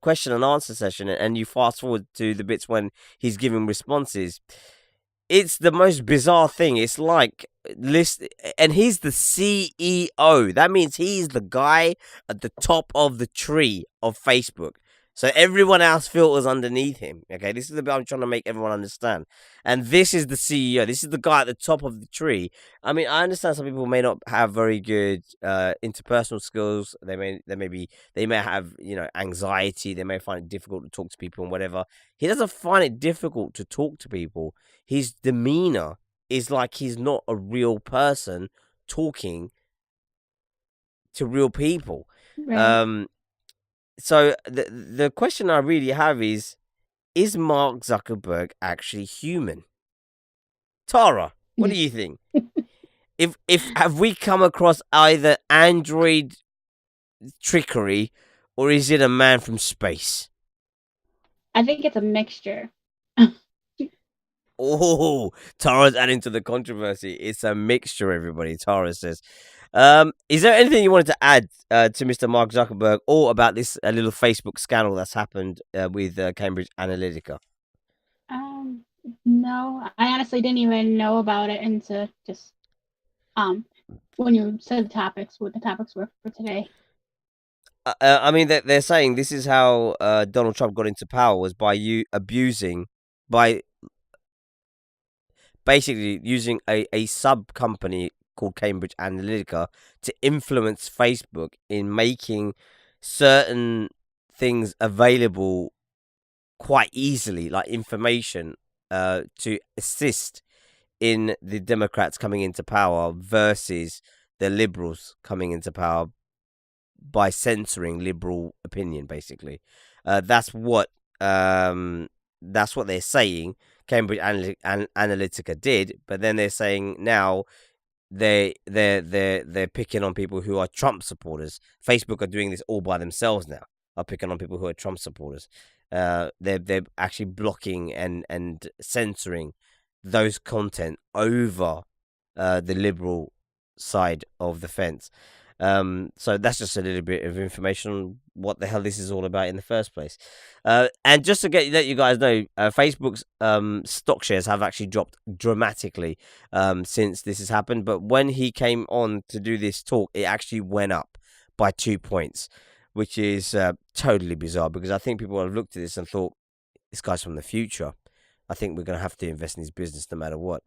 question and answer session and you fast forward to the bits when he's giving responses, it's the most bizarre thing. It's like and he's the CEO. That means he's the guy at the top of the tree of Facebook. So everyone else filters underneath him. Okay, this is the bit I'm trying to make everyone understand. And this is the CEO. This is the guy at the top of the tree. I mean, I understand some people may not have very good interpersonal skills. They may have, you know, anxiety. They may find it difficult to talk to people and whatever. He doesn't find it difficult to talk to people. His demeanor is like he's not a real person talking to real people. Right. So the question I really have is Mark Zuckerberg actually human? Tara, what do you think? if have we come across either android trickery, or is it a man from space? I think it's a mixture. Oh, Tara's adding to the controversy. It's a mixture, everybody. Tara says. Is there anything you wanted to add to Mr. Mark Zuckerberg, or about this little Facebook scandal that's happened with Cambridge Analytica? No, I honestly didn't even know about it until just when you said the topics, what the topics were for today. I mean, they're saying this is how Donald Trump got into power, was by basically using a sub company called Cambridge Analytica to influence Facebook in making certain things available quite easily, like information, to assist in the Democrats coming into power versus the liberals coming into power, by censoring liberal opinion. Basically, that's what they're saying Cambridge Analytica did. But then they're saying now they're picking on people who are Trump supporters. Facebook are doing this all by themselves now. Are picking on people who are Trump supporters. They're actually blocking and censoring those content over the liberal side of the fence. So that's just a little bit of information on what the hell this is all about in the first place. And just to let you guys know, Facebook's stock shares have actually dropped dramatically since this has happened. But when he came on to do this talk, it actually went up by 2 points, which is totally bizarre, because I think people have looked at this and thought, this guy's from the future. I think we're going to have to invest in his business no matter what.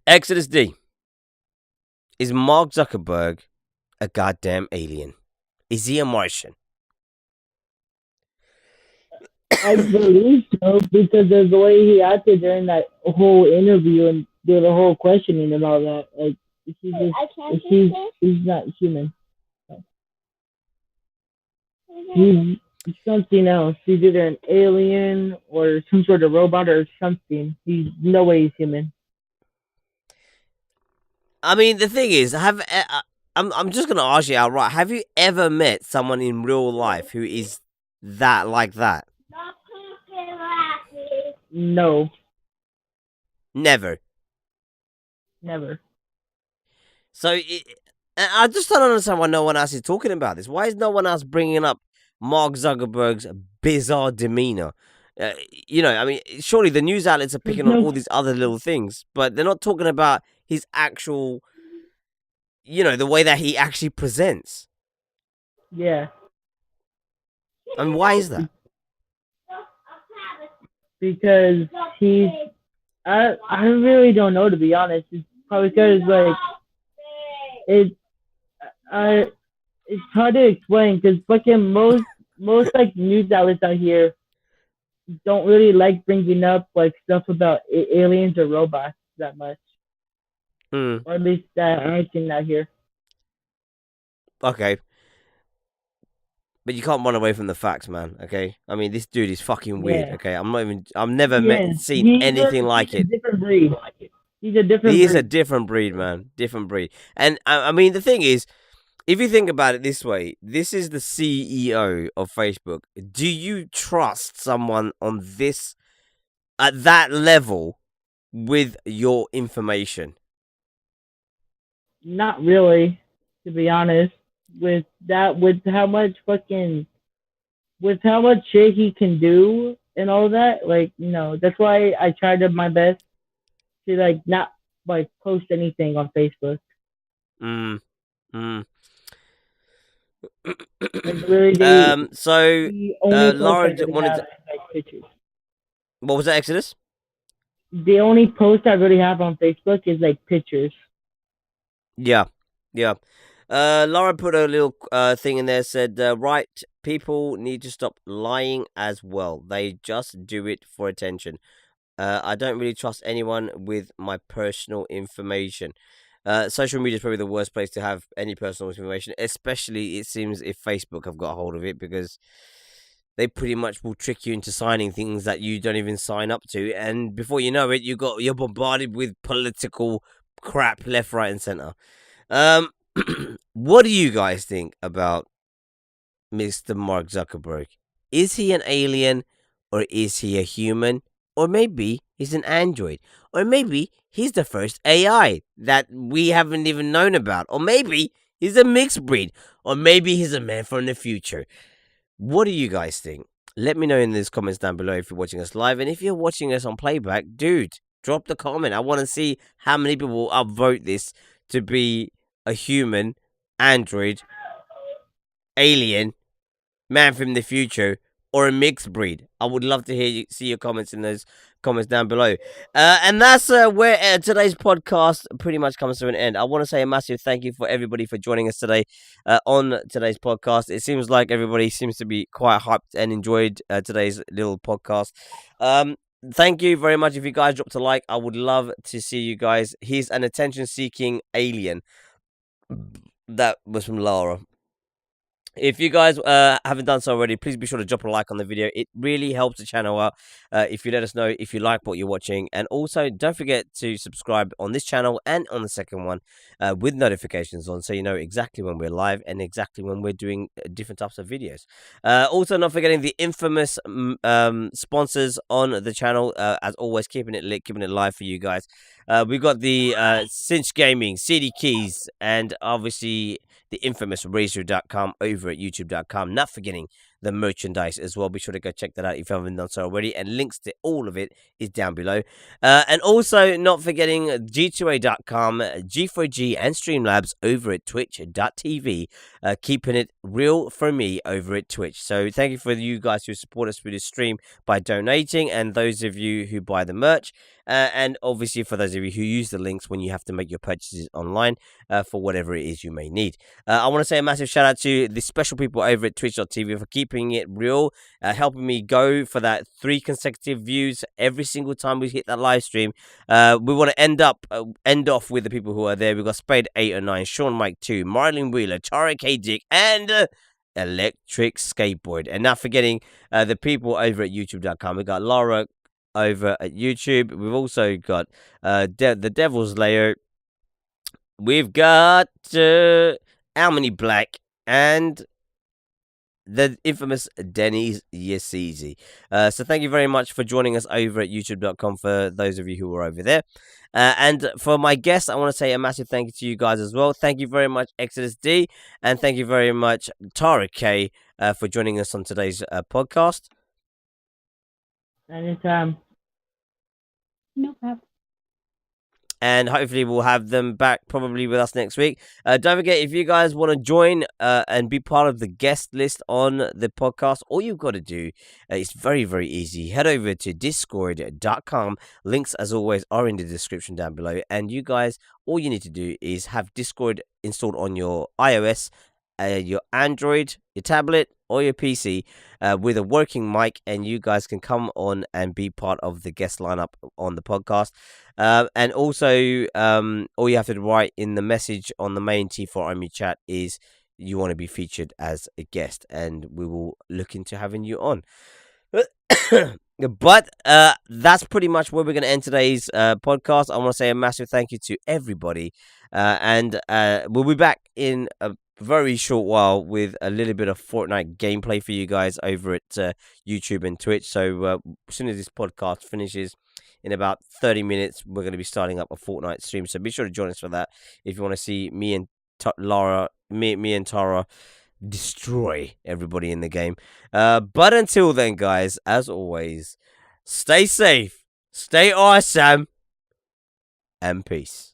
Exodus D. Is Mark Zuckerberg a goddamn alien? Is he a Martian? I believe so, because of the way he acted during that whole interview and the whole questioning and all that. Like, he's not human. He's something else. He's either an alien or some sort of robot or something. He's no way he's human. I mean, the thing is, I'm just gonna ask you outright. Have you ever met someone in real life who is like that? No. Never. So I just don't understand why no one else is talking about this. Why is no one else bringing up Mark Zuckerberg's bizarre demeanor? You know, I mean, surely the news outlets are picking on all these other little things, but they're not talking about his actual, you know, the way that he actually presents. Yeah. And why is that? Because he's I really don't know, to be honest. It's probably because like it's it's hard to explain because fucking most like news outlets out here don't really like bringing up like stuff about aliens or robots that much, or at least that I've seen out here. Okay. But you can't run away from the facts, man. Okay, I mean, this dude is fucking weird. Yeah. Okay, I've never seen anything like it. He's a different breed. He's a different He is breed. a different breed, man. Different breed. And I mean, the thing is, if you think about it this way, this is the CEO of Facebook. Do you trust someone on this, at that level, with your information? Not really, to be honest. With how much shit he can do and all that, like, that's why I tried my best to like not like post anything on Facebook. Like, really, So the only post Laura I really wanted have to, is like pictures. what was that, Exodus? The only post I really have on Facebook is like pictures. Yeah. Laura put a little thing in there, said, right, people need to stop lying as well. They just do it for attention. I don't really trust anyone with my personal information. Social media is probably the worst place to have any personal information, especially, it seems, if Facebook have got a hold of it, because they pretty much will trick you into signing things that you don't even sign up to, and before you know it, you're bombarded with political crap left, right, and center. What do you guys think about Mr. Mark Zuckerberg? Is he an alien, or is he a human? Or maybe he's an android. Or maybe he's the first AI that we haven't even known about. Or maybe he's a mixed breed. Or maybe he's a man from the future. What do you guys think? Let me know in the comments down below if you're watching us live. And if you're watching us on playback, dude, drop the comment. I want to see how many people will upvote this to be a human, android, alien, man from the future, or a mixed breed. I would love to see your comments in those comments down below. And that's where today's podcast pretty much comes to an end. I want to say a massive thank you for everybody for joining us today on today's podcast. It seems like everybody seems to be quite hyped and enjoyed today's little podcast. Thank you very much. If you guys dropped a like, I would love to see you guys. He's an attention-seeking alien. That was from Laura. If you guys haven't done so already, please be sure to drop a like on the video. It really helps the channel out if you let us know if you like what you're watching. And also, don't forget to subscribe on this channel and on the second one with notifications on, so you know exactly when we're live and exactly when we're doing different types of videos. Also, not forgetting the infamous sponsors on the channel. As always, keeping it lit, keeping it live for you guys. We've got the Cinch Gaming, CD Keys, and obviously the infamous Razor.com over at YouTube.com. Not forgetting the merchandise as well. Be sure to go check that out if you haven't done so already. And links to all of it is down below. And also not forgetting G2A.com, G4G, and Streamlabs over at Twitch.tv. Keeping it real for me over at Twitch. So thank you for you guys who support us through this stream by donating, and those of you who buy the merch. And obviously for those of you who use the links when you have to make your purchases online for whatever it is you may need. I want to say a massive shout out to the special people over at Twitch.tv for keeping it real, helping me go for that 3 consecutive views every single time we hit that live stream. We want to end off with the people who are there. We've got Spade 809, Sean Mike 2, Marlon Wheeler, Tara K Dick, and Electric Skateboard. And not forgetting the people over at YouTube.com. We got Laura over at YouTube. We've also got the Devil's Lair. We've got Almany Black and the infamous Denny's Yeezy. So thank you very much for joining us over at youtube.com for those of you who are over there. And for my guests, I want to say a massive thank you to you guys as well. Thank you very much, Exodus D, and thank you very much, Tara K, for joining us on today's podcast. Anytime. No problem. and hopefully we'll have them back probably with us next week. Don't forget, if you guys want to join and be part of the guest list on the podcast, all you've got to do is very, very easy. Head over to discord.com. Links, as always, are in the description down below. And you guys, all you need to do is have Discord installed on your iOS, your Android, your tablet, or your PC with a working mic, and you guys can come on and be part of the guest lineup on the podcast. And also, all you have to write in the message on the main T4IME chat is you want to be featured as a guest, and we will look into having you on. But that's pretty much where we're going to end today's podcast. I want to say a massive thank you to everybody, and we'll be back in a very short while with a little bit of Fortnite gameplay for you guys over at YouTube and Twitch. So as soon as this podcast finishes in about 30 minutes, we're going to be starting up a Fortnite stream. So be sure to join us for that if you want to see me and me and Tara destroy everybody in the game. But until then, guys, as always, stay safe, stay awesome, and peace.